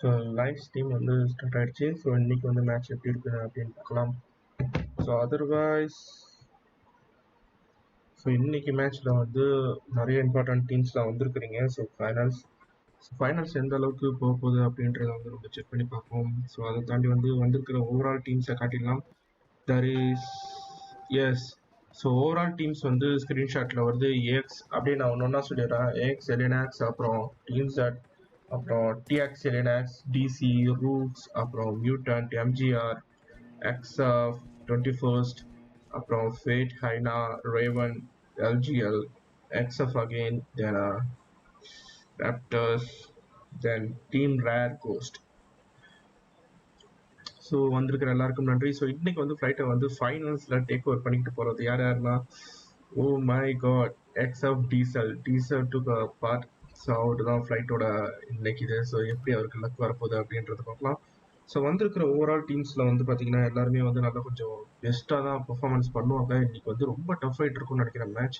So live stream வந்து start ஆகிடுச்சு. So இன்றைக்கி வந்து மேட்ச் எப்படி இருக்குது அப்படின்னு பார்க்கலாம். ஸோ அதர்வைஸ் ஸோ இன்றைக்கி மேட்ச்சில் வந்து நிறைய இம்பார்ட்டன்ட் டீம்ஸ்லாம் வந்திருக்குறீங்க. ஸோ ஃபைனல்ஸ் எந்த அளவுக்கு போக போகுது அப்படின்றத வந்து நம்ம செக் பண்ணி பார்ப்போம். ஸோ அதை தாண்டி வந்து வந்திருக்கிற ஓவரால் டீம்ஸை காட்டிடலாம். There is yes. So overall teams வந்து ஸ்க்ரீன்ஷாட்டில் வருது. ஏஎக்ஸ் அப்படியே நான் ஒன்று ஒன்றா சொல்லிடுறேன். ஏஎக்ஸ், எலினாக்ஸ், அப்புறம் டீம்ஸட், அப்புறம் டிஎக்ஸ், எலினாக்ஸ், டிசி, ரூட்ஸ், அப்புறம் மியூட்டன்ட், எம்ஜிஆர், எக்ஸ்எஃப், 21st, அப்புறம் Fate, Hyena, Raven, LGL, XF again, then Raptors, then Team Rare Ghost. So வந்திருக்கிற எல்லாருக்கும் நன்றி. ஸோ இன்னைக்கு வந்து ஃப்ளைட்டை வந்து ஃபைனல்ஸில் டேக் ஓவர் பண்ணிக்கிட்டு போகிறது யாருன்னா, oh my god, XF diesel to part. So அவரு தான் ஃப்ளைட்டோட இன்னைக்கு இது. ஸோ எப்படி அவருக்கு லக் வரப்போகுது அப்படின்றத பார்க்கலாம். ஸோ வந்திருக்கிற ஓவரால் டீம்ஸில் வந்து பார்த்தீங்கன்னா எல்லாருமே வந்து நல்லா கொஞ்சம் பெஸ்ட்டாக தான் பெர்ஃபார்மன்ஸ் பண்ணுவாங்க. இன்னைக்கு வந்து ரொம்ப டஃப் ஃபைட் இருக்கும்னு நினைக்கிறேன் மேட்ச்.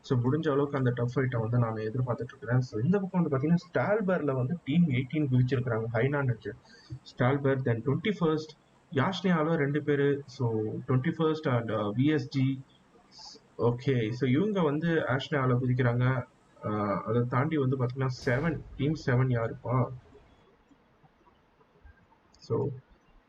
ஸோ முடிஞ்ச அளவுக்கு அந்த டஃப் ஃபைட்டை வந்து நான் எதிர்பார்த்துட்டு இருக்கிறேன். ஸோ இந்த பக்கம் வந்து பார்த்தீங்கன்னா ஸ்டால்பர்ல வந்து டீம் 18 குதிச்சிருக்கிறாங்க. ஹைனான் ஸ்டால்பர், தென் 21st, யாஷ்னியாலோ 2 பேர். So 21st and விஎஸ்ஜி. Okay, so இவங்க வந்து ஆஷ்னியாலோ குதிக்கிறாங்க. அதை தாண்டி வந்து பார்த்தீங்கன்னா டீம் 7 யாருப்பா? ஸோ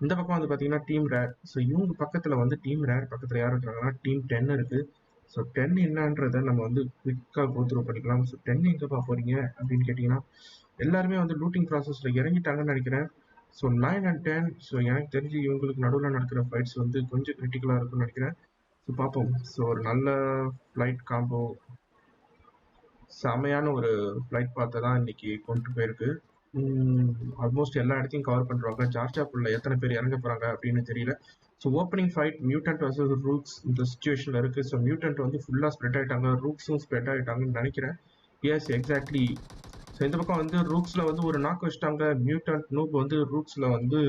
இந்த பக்கம் வந்து பார்த்தீங்கன்னா டீம் ரேர். ஸோ இவங்க பக்கத்தில் வந்து டீம் ரேர் பக்கத்தில் யார் இருக்காங்கன்னா டீம் 10 இருக்குது. ஸோ 10 என்னன்றதை நம்ம வந்து குவிக்காக கோத்ரூ பண்ணிக்கலாம். ஸோ 10 எங்கேப்பா போகிறீங்க அப்படின்னு கேட்டிங்கன்னா எல்லாருமே வந்து லூட்டிங் ப்ராசஸில் இறங்கிட்டாங்கன்னு நினைக்கிறேன். So 9 and 10. ஸோ எனக்கு தெரிஞ்சு இவங்களுக்கு நடுவில் நடக்கிற ஃபைட்ஸ் வந்து கொஞ்சம் கிரிட்டிக்கலாக இருக்கும்னு நினைக்கிறேன். ஸோ பார்ப்போம். ஸோ ஒரு நல்ல ஃப்ளைட் காம்போ, செமையான ஒரு ஃப்ளைட் பார்த்து தான் இன்னைக்கு கொண்டு போயிருக்கு. ஆல்மோஸ்ட் எல்லா இடத்தையும் கவர் பண்ணுறாங்க. ஜார்ஜாக்குள்ள எத்தனை பேர் இறங்க போகிறாங்க அப்படின்னு தெரியல. So opening fight mutant versus roots இந்த சுச்சுவேஷனில் இருக்குது. ஸோ மியூட்டன்ட் வந்து ஃபுல்லாக ஸ்ப்ரெட் ஆகிட்டாங்க, ரூட்ஸும் ஸ்ப்ரெட் ஆகிட்டாங்கன்னு நினைக்கிறேன். S, exactly. ஸோ இந்த பக்கம் வந்து ரூட்ஸில் வந்து ஒரு நாக் வச்சுட்டாங்க. மியூட்டன்ட் நூப் வந்து ரூட்ஸில் வந்து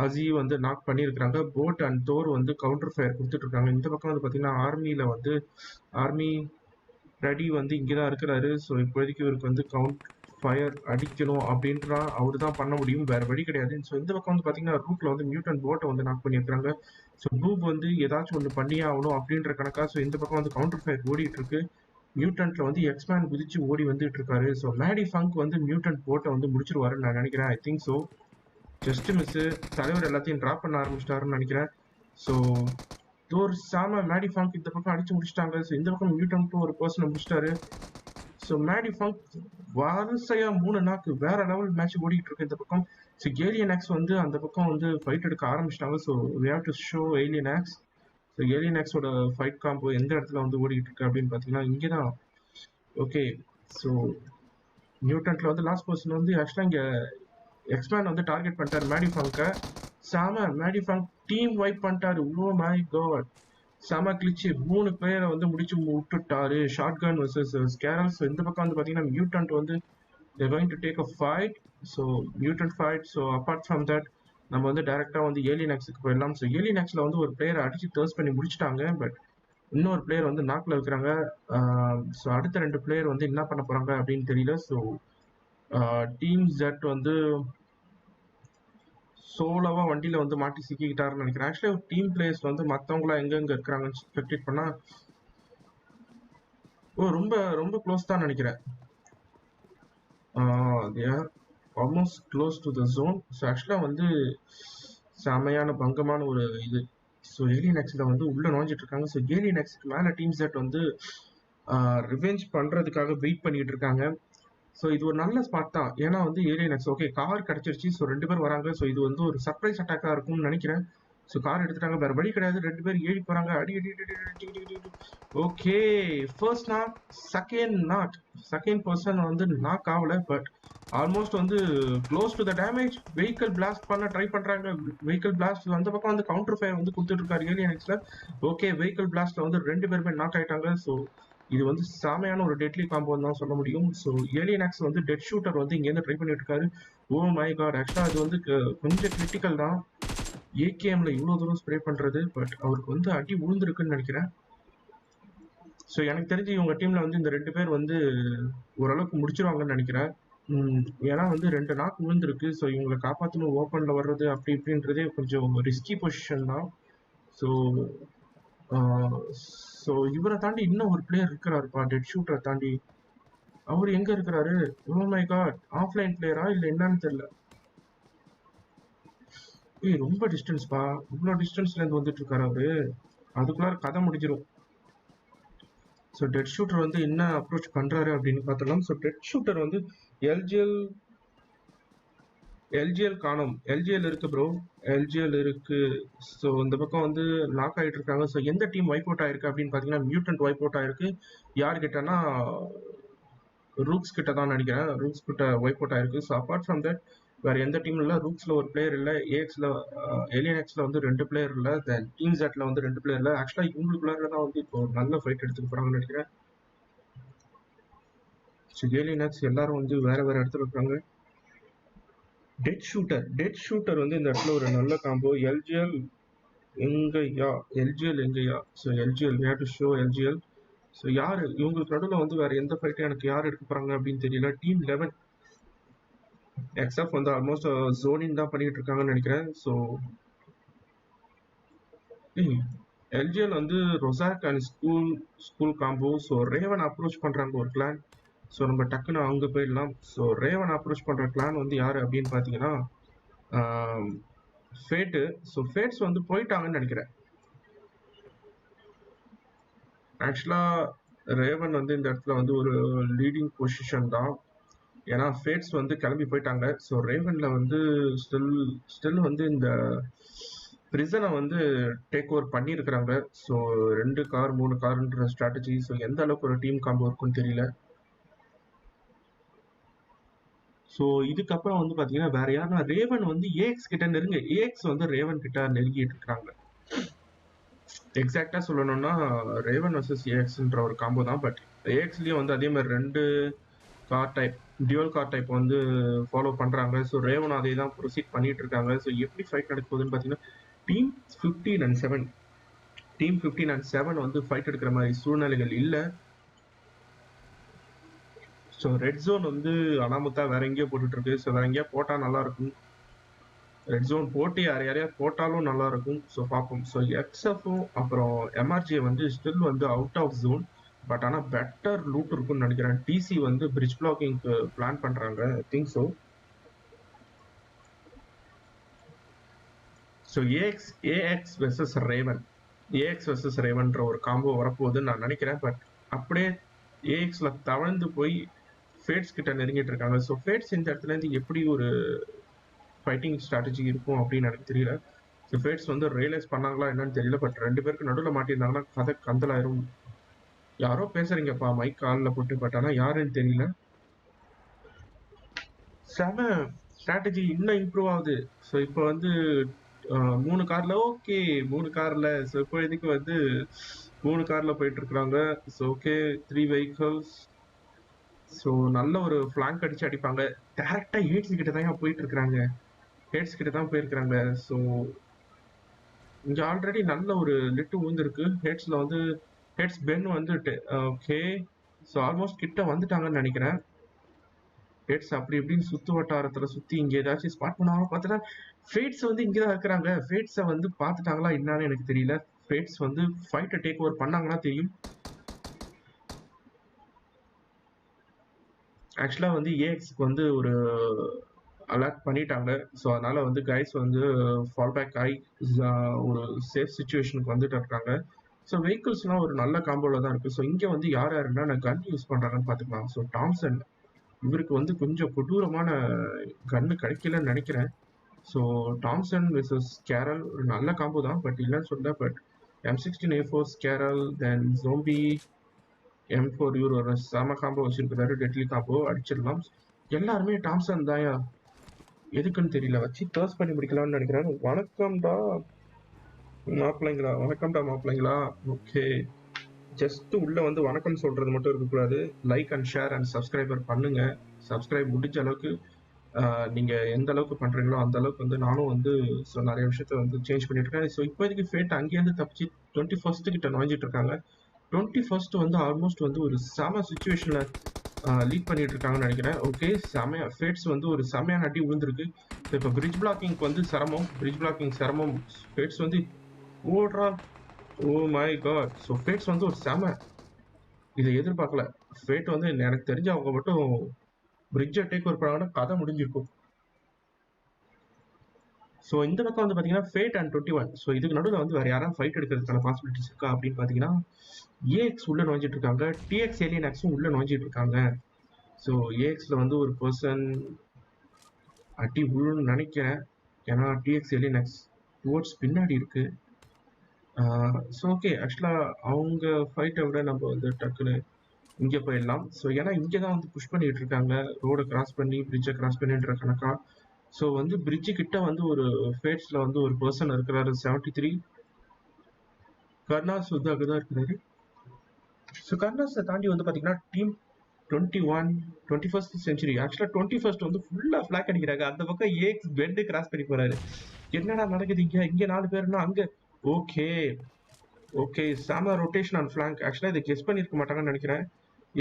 அஜி வந்து நாக் பண்ணியிருக்கிறாங்க. போட் அண்ட் தோர் வந்து கவுண்டர் ஃபயர் கொடுத்துட்ருக்காங்க. இந்த பக்கம் வந்து பார்த்தீங்கன்னா ஆர்மியில் வந்து ஆர்மி ரெடி வந்து இங்கே தான் இருக்கிறாரு. ஸோ இப்போதைக்கு இவருக்கு வந்து ஃபயர் அடிக்கணும் அப்படின்றா அவர் தான் பண்ண முடியும், வேற வழி கிடையாது. ஸோ இந்த பக்கம் வந்து பார்த்தீங்கன்னா ரூட்ல வந்து மியூட்டன் போட்டை வந்து நாக் பண்ணியிருக்காங்க. ஸோ பூப் வந்து ஏதாச்சும் ஒன்று பண்ணியே ஆகணும் அப்படின்ற கணக்கா. ஸோ இந்த பக்கம் வந்து கவுண்டர் ஃபயர் ஓடிட்டு இருக்கு. மியூட்டன்ட்ல வந்து எக்ஸ்மேன் குதிச்சு ஓடி வந்துட்டு இருக்காரு. ஸோ மேடி ஃபங்க் வந்து மியூட்டன்ட் போட்டை வந்து முடிச்சிருவாருன்னு நான் நினைக்கிறேன். ஐ திங்க் ஸோ. Just miss. தலைவர் எல்லாத்தையும் ட்ராப் பண்ண ஆரம்பிச்சிட்டாருன்னு நினைக்கிறேன். ஸோ ஒரு சாம மேடி ஃபங்க் இந்த பக்கம் அடிச்சு முடிச்சிட்டாங்க. ஸோ இந்த பக்கம் மியூட்டன்ட்டும் ஒரு பர்சனை முடிச்சிட்டாரு. ஸோ மேடி ஃபங்க் வரிசையா 3 நாக்கு வேற லெவல் மேட்ச் ஓடிட்டு இருக்கு இந்த பக்கம். ஸோ ஏலியனாக்ஸ் வந்து அந்த பக்கம் வந்து ஃபைட் எடுக்க ஆரம்பிச்சிட்டாங்க. So we have to show Alienax. So ஏலியனாக்ஸோட ஃபைட் காம்போ எந்த இடத்துல வந்து ஓடிட்டு இருக்கு அப்படின்னு பார்த்தீங்கன்னா இங்கே தான். ஓகே, ஸோ மியூட்டன்ட்ல வந்து லாஸ்ட் பர்சன் வந்து ஆக்சுவலாக இங்கே எக்ஸ்மேன் வந்து டார்கெட் பண்ணிட்டாரு மேடி ஃபங்கை. சாம மேடி ஃபங்க் டீம் வைப் பண்ணிட்டாரு. ஓ மை காட், செம கிளிச்சு. 3 பேரை வந்து முடிச்சு விட்டுட்டாரு. ஷார்ட் கன் வர்சஸ் ஸ்கேரல். ஸோ இந்த பக்கம் வந்து பார்த்தீங்கன்னா மியூட்டன்ட் வந்து they're going to take a fight. So mutant fight. So apart from that நம்ம வந்து டைரெக்டாக வந்து ஏலியனாக்ஸுக்கு போயிடலாம். ஸோ ஏலியனாக்ஸில் வந்து ஒரு பிளேயரை அடிச்சு தேர்ஸ் பண்ணி முடிச்சிட்டாங்க. பட் இன்னொரு பிளேயர் வந்து நாக்கில் இருக்கிறாங்க. ஸோ அடுத்த 2 பிளேயர் வந்து என்ன பண்ண போகிறாங்க அப்படின்னு தெரியல. ஸோ டீம் ஜெட் வந்து சோலோவா வண்டியில வந்து மாட்டி சிக்கிக்கிட்டாருன்னு நினைக்கிறேன். ஆக்சுவலி டீம் பிளேயர்ஸ் வந்து மற்றவங்களா எங்க இருக்கிறாங்கன்னு ஸ்பெக்டேட் பண்ணா ரொம்ப ரொம்ப க்ளோஸ் தான் நினைக்கிறேன். Almost close to the zone. So ஆக்சுவலாக வந்து செமையான பங்கமான ஒரு இது. ஸோ ஏலியனாக்ஸில் வந்து உள்ள நுழைஞ்சிட்டு இருக்காங்க. ஸோ ஏலியனாக்ஸுக்கு மேலே டீம் செட் வந்து ரிவெஞ்ச் பண்ணுறதுக்காக வெயிட் பண்ணிட்டு இருக்காங்க. ஸோ இது ஒரு நல்ல ஸ்பாட் தான். ஏன்னா வந்து ஏலியனாக்ஸ் ஓகே கார் கிடச்சிருச்சு. ஸோ 2 பேர் வராங்க. ஸோ இது வந்து ஒரு சர்ப்ரைஸ் அட்டாக்காக இருக்கும்னு நினைக்கிறேன். ஸோ கார் எடுத்துட்டாங்க, வேற வழி கிடையாது. 2 பேர் ஏறி போகிறாங்க. அடி அடி அடி. Okay, first knock, second person வந்து நாக் ஆகல. பட் ஆல்மோஸ்ட் வந்து close to the damage. Vehicle blast பண்ண ட்ரை பண்ணுறாங்க. வெஹிக்கிள் பிளாஸ்ட் அந்த பக்கம் வந்து கவுண்டர் ஃபயர் வந்து கொடுத்துட்டு இருக்காரு ஏலியனாக்ஸில். ஓகே, வெஹிக்கிள் பிளாஸ்ட்ல வந்து 2 பேருமே நாக் ஆயிட்டாங்க. ஸோ இது வந்து செமையான ஒரு டெட்லி காம்போ தான் சொல்ல முடியும். ஸோ ஏலியனாக்ஸ் வந்து டெட் ஷூட்டர் வந்து இங்கேருந்து ட்ரை பண்ணிட்டு இருக்காரு. ஓ மை காட், ஆக்சுவலாக அது வந்து கொஞ்சம் கிரிட்டிக்கல் தான். ஏகேஎம்ல இவ்வளோ தூரம் ஸ்ப்ரே பண்ணுறது. பட் அவருக்கு வந்து அடி விழுந்திருக்குன்னு நினைக்கிறேன். ஸோ எனக்கு தெரிஞ்சு இவங்க டீமில் வந்து இந்த 2 பேர் வந்து ஓரளவுக்கு முடிச்சிருவாங்கன்னு நினைக்கிறேன். ஏன்னா வந்து 2 நாக் விழுந்திருக்கு. ஸோ இவங்களை காப்பாற்றணும், ஓப்பனில் வர்றது அப்படி இப்படின்றதே கொஞ்சம் ரிஸ்கி பொசிஷன் தான். ஸோ ஸோ இவரை தாண்டி இன்னும் ஒரு பிளேயர் இருக்கிறாருப்பா, டெட் ஷூட்டரை தாண்டி. அவர் எங்க இருக்கிறாரு? ஓ மை காட், ஆஃப்லைன் பிளேயரா இல்லை என்னன்னு தெரியல. ரொம்ப டிஸ்டன்ஸ்பா, இவ்வளோ டிஸ்டன்ஸ்ல இருந்து வந்துட்டு இருக்காரு அவரு. அதுக்குள்ளார கதை முடிஞ்சிடும். ஸோ டெட் ஷூட்டர் வந்து என்ன அப்ரோச் பண்றாரு அப்படின்னு பார்த்தலாம். ஸோ டெட் ஷூட்டர் வந்து எல்ஜிஎல் காணும். எல்ஜிஎல் இருக்கு ப்ரோ, எல்ஜிஎல் இருக்கு. ஸோ இந்த பக்கம் வந்து லாக் ஆகிட்டு இருக்காங்க. ஸோ எந்த டீம் வைப் அவுட் ஆயிருக்கு அப்படின்னு பார்த்தீங்கன்னா மியூட்டன்ட் வைப் அவுட் ஆயிருக்கு. யார் கிட்டனா ரூக்ஸ் கிட்ட தான் நினைக்கிறேன். ரூக்ஸ் கிட்ட வைப் அவுட் ஆயிருக்கு. ஸோ அப்பார்ட் ஃப்ரம் தட் வேற எந்த டீம் இல்லை. ரூக்ஸ்ல ஒரு பிளேயர் இல்லை, ஏஎக்ஸ்ல ஏலியன் எக்ஸ்ல வந்து 2 பிளேயர் இல்லை, தென் டீம் ஜெட்ல வந்து 2 பிளேயர் இல்லை. ஆக்சுவலா இவங்களுக்குள்ளார தான் வந்து இப்போ நல்ல ஃபைட் எடுத்துட்டு போறாங்கன்னு நினைக்கிறேன். ஸோ ஏலியன் எக்ஸ் எல்லாரும் வந்து வேற வேற இடத்துல இருக்காங்க. டெட் ஷூட்டர் வந்து இந்த இடத்துல ஒரு நல்ல காம்போ. எல்ஜிஎல் எங்கயா, எல்ஜிஎல் எங்கயா? So LGL had to show LGL. So யாரு இவங்களுக்கு நடுவில் வந்து வேற எந்த ஃபைட்டும் எனக்கு யார் எடுக்க போறாங்க அப்படின்னு தெரியல. டீம் 11 எக்ஸப் வந்து ஆல்மோஸ்ட் ஜோனிங் தான் பண்ணிட்டு இருக்காங்கன்னு நினைக்கிறேன். ஸோ எல்ஜிஎல் வந்து ரொசாக் and school combo. So Raven approach பண்றாங்க ஒரு கிளான். ஸோ நம்ம டக்குன்னு அங்கே போயிடலாம். ஸோ ரேவன் அப்ரோச் பண்ற கிளான் வந்து யாரு அப்படின்னு பார்த்தீங்கன்னா ஃபேட்டு. ஸோ ஃபேட்ஸ் வந்து போயிட்டாங்கன்னு நினைக்கிறேன். ஆக்சுவலா ரேவன் வந்து இந்த இடத்துல வந்து ஒரு லீடிங் பொசிஷன் தான். ஏன்னா ஃபேட்ஸ் வந்து கிளம்பி போயிட்டாங்க. ஸோ ரேவன்ல வந்து ஸ்டில் வந்து இந்த பிரிசனை வந்து டேக் ஓவர் பண்ணியிருக்கிறாங்க. ஸோ 2 கார் 3 கார்ன்ற ஸ்ட்ராட்டஜி. ஸோ எந்த அளவுக்கு ஒரு டீம் காம்போ இருக்குன்னு தெரியல. ஸோ இதுக்கப்புறம் வந்து பார்த்தீங்கன்னா வேற யாருன்னா ரேவன் வந்து ஏஎக்ஸ் கிட்ட ஏஎக்ஸ் வந்து ரேவன் கிட்ட நெருங்கிட்டு இருக்கிறாங்க. எக்ஸாக்டா சொல்லணும்னா ரேவன் வர்சஸ் ஏஎக்ஸ்ன்ற ஒரு காம்போ தான். பட் ஏஎக்ஸ்லயும் வந்து அதே மாதிரி 2 car type, dual car type வந்து ஃபாலோ பண்றாங்க. ஸோ ரேவன் அதே தான் ப்ரொசீட் பண்ணிட்டு இருக்காங்க. ஸோ எப்படி ஃபைட் நடக்க போகுதுன்னு பார்த்தீங்கன்னா டீம் 15 and 7 வந்து ஃபைட் எடுக்கிற மாதிரி சூழ்நிலைகள் இல்லை. ஸோ ரெட் ஜோன் வந்து அனாமத்தா வேற எங்கேயோ போட்டுட்டு இருக்கு. ஸோ வேற எங்கேயா போட்டா நல்லா இருக்கும். ரெட் ஜோன் போட்டு யாரையா போட்டாலும் நல்லா இருக்கும். ஸோ பார்ப்போம். ஸோ எக்ஸ்எஃப்பும் அப்புறம் எம்ஆர்ஜி வந்து ஸ்டில் வந்து அவுட் ஆஃப் ஜோன். பட் ஆனால் பெட்டர் லூட் இருக்கும்னு நினைக்கிறேன். டிசி வந்து பிரிட்ஜ் பிளாக்கிங்க்கு பிளான் பண்றாங்க. I think so. So AX versus ரேவன்ற ஒரு காம்போ வரப்போகுதுன்னு நான் நினைக்கிறேன். பட் அப்படியே ஏஎக்ஸ்ல தவழ்ந்து போய் ஃபேட்ஸ் கிட்ட நெருங்கிட்டு இருக்காங்க. ஸோ ஃபேட்ஸ் இந்த இடத்துல இருந்து எப்படி ஒரு ஃபைட்டிங் ஸ்ட்ராட்டஜி இருக்கும் அப்படின்னு எனக்கு தெரியல. ஸோ ஃபேட்ஸ் வந்து ரியலைஸ் பண்ணாங்களா என்னன்னு தெரியல. பட் 2 பேருக்கு நடுவில் மாட்டியிருந்தாங்கன்னா கதை கந்தலாயிரும். யாரோ பேசுறீங்கப்பா மைக் காலில் போட்டு. பட் ஆனால் யாருன்னு தெரியல. செம ஸ்ட்ராட்டஜி இன்னும் இம்ப்ரூவ் ஆகுது. ஸோ இப்போ வந்து 3 கார்ல ஓகே, 3 கார்ல. ஸோ இப்போ இதுக்கு வந்து 3 கார்ல போயிட்டு இருக்கிறாங்க. So okay, 3 vehicles. ஸோ நல்ல ஒரு ஃபிளாங்க் அடிச்சு அடிப்பாங்க. டேரக்டா ஹேட்ஸ் கிட்ட தான் போயிட்டு இருக்கிறாங்க. ஸோ இங்க ஆல்ரெடி நல்ல ஒரு லிட்டு ஊந்திருக்கு. ஹேட்ஸ் பென் வந்து ஓகே. ஸோ ஆல்மோஸ்ட் கிட்ட வந்துட்டாங்கன்னு நினைக்கிறேன். ஃபேட்ஸ் அப்படி இப்படின்னு சுத்து வட்டாரத்துல சுத்தி இங்க ஏதாச்சும் ஸ்பாட் பண்ணுவாங்க. பார்த்தா ஃபேட்ஸ் வந்து இங்கதான் இருக்கிறாங்க. ஃபேட்ஸை வந்து பார்த்துட்டாங்களா என்னன்னு எனக்கு தெரியல. ஃபேட்ஸ் வந்து ஃபைட்டை டேக் ஓவர் பண்ணாங்கன்னா தெரியும். ஆக்சுவலா வந்து ஏஎக்ஸ்க்கு வந்து ஒரு அலர்ட் பண்ணிட்டாங்க. ஸோ அதனால வந்து கைஸ் வந்து ஃபால் பேக் ஆகி ஒரு சேஃப் சுச்சுவேஷனுக்கு வந்துட்டு இருக்காங்க. ஸோ வெஹிக்கிள்ஸ்லாம் ஒரு நல்ல காம்போல தான் இருக்கு. ஸோ இங்க வந்து யார் யாருன்னா கன் யூஸ் பண்றாங்கன்னு பார்த்துக்கலாம். ஸோ டாம்சன் இவருக்கு வந்து கொஞ்சம் கொடூரமான கன்னு கிடைக்கலன்னு நினைக்கிறேன். ஸோ டாம்சன் வெர்சஸ் கேரல் ஒரு நல்ல காம்போ தான். பட் இல்லைன்னு சொல்ல. But M16A4 carol, then zombie M4 இவர் ஒரு செம காம்போ வச்சிருக்கிறாரு. டெட்லி காம்போ அடிச்சிடலாம். எல்லாருமே டாம்சன் தாயா, எதுக்குன்னு தெரியல வச்சு டர்ஸ் பண்ணி முடிக்கலாம்னு நினைக்கிறேன். வணக்கம்டா மாப்பிள்ளைங்களா. ஓகே, ஜஸ்ட் உள்ள வந்து வணக்கம் சொல்றது மட்டும் இருக்கக்கூடாது. Like and share and subscriber பண்ணுங்க. சப்ஸ்கிரைப் முடிஞ்ச அளவுக்கு நீங்க எந்த அளவுக்கு பண்றீங்களோ அந்த அளவுக்கு வந்து நானும் வந்து நிறைய விஷயத்த வந்து சேஞ்ச் பண்ணிட்டு இருக்கேன். ஸோ இப்போதைக்கு ஃபேட் அங்கேயிருந்து தப்பிச்சு 21st கிட்ட நுழைஞ்சிட்டு இருக்காங்க. 21st வந்து ஆல்மோஸ்ட் வந்து ஒரு செம சுச்சுவேஷன்ல லீட் பண்ணிட்டு இருக்காங்கன்னு நினைக்கிறேன். ஓகே, செமையா ஃபேட்ஸ் வந்து ஒரு செமையான அடி விழுந்திருக்கு. ஸோ இப்போ பிரிட்ஜ் பிளாக்கிங்க்கு வந்து சிரமம். ஃபேட்ஸ் வந்து ஓடுறா. Oh my god. So Fates வந்து ஒரு செம இதை எதிர்பார்க்கல. ஃபேட் வந்து எனக்கு தெரிஞ்சு அவங்க மட்டும் பிரிட்ஜை டேக் ஓவர் பண்ணாங்கன்னா கதை முடிஞ்சிருக்கும். ஸோ இந்த பக்கம் வந்து பார்த்தீங்கன்னா ஃபேட் அண்ட் 21. ஸோ இதுக்கு நடுவில் வந்து வேறு யாராவது ஃபைட் எடுக்கிறதுக்கான பாசிபிலிட்டிஸ் இருக்கா அப்படின்னு பார்த்தீங்கன்னா ஏஎக்ஸ் உள்ள நுழைஞ்சிட்டு இருக்காங்க, டிஎக்ஸ் ஏலியன் உள்ள நுழைஞ்சிட்டு இருக்காங்க. ஸோ ஏஎக்ஸில் வந்து ஒரு பர்சன் அடி விழுன்னு நினைக்கிறேன். ஏன்னா டிஎக்ஸ் ஏலியன் டுவோர்ட்ஸ் பின்னாடி இருக்கு. ஸோ ஓகே, ஆக்சுவலாக அவங்க ஃபைட்டை விட நம்ம வந்து டக்குன்னு இங்கே போயிடலாம். ஸோ ஏன்னா இங்கே தான் வந்து புஷ் பண்ணிட்டு இருக்காங்க, ரோடை கிராஸ் பண்ணி பிரிட்ஜை கிராஸ் பண்ணின்ற கணக்கா. ஸோ வந்து பிரிட்ஜு கிட்ட வந்து ஒரு ஃபேட்ஸில் வந்து ஒரு பர்சன் இருக்கிறாரு, 73 கர்னாஸ் வந்து அங்கே தான் இருக்கிறாரு. ஸோ கர்னாஸை தாண்டி வந்து பார்த்தீங்கன்னா டீம் 21 21st செஞ்சுரி. ஆக்சுவலாக 21st வந்து ஃபுல்லாக ஃபிளாக் அடிக்கிறாங்க. அந்த பக்கம் ஏஎக்ஸ் பெட்டு கிராஸ் பண்ணி போறாரு. என்னடா நடக்குது இங்கே 4 பேர்னா அங்கே. ஓகே செம ரொட்டேஷன் அண்ட் ஃபிளாங்க். ஆக்சுவலாக இதை கெஸ் பண்ணியிருக்க மாட்டாங்கன்னு நினைக்கிறேன்.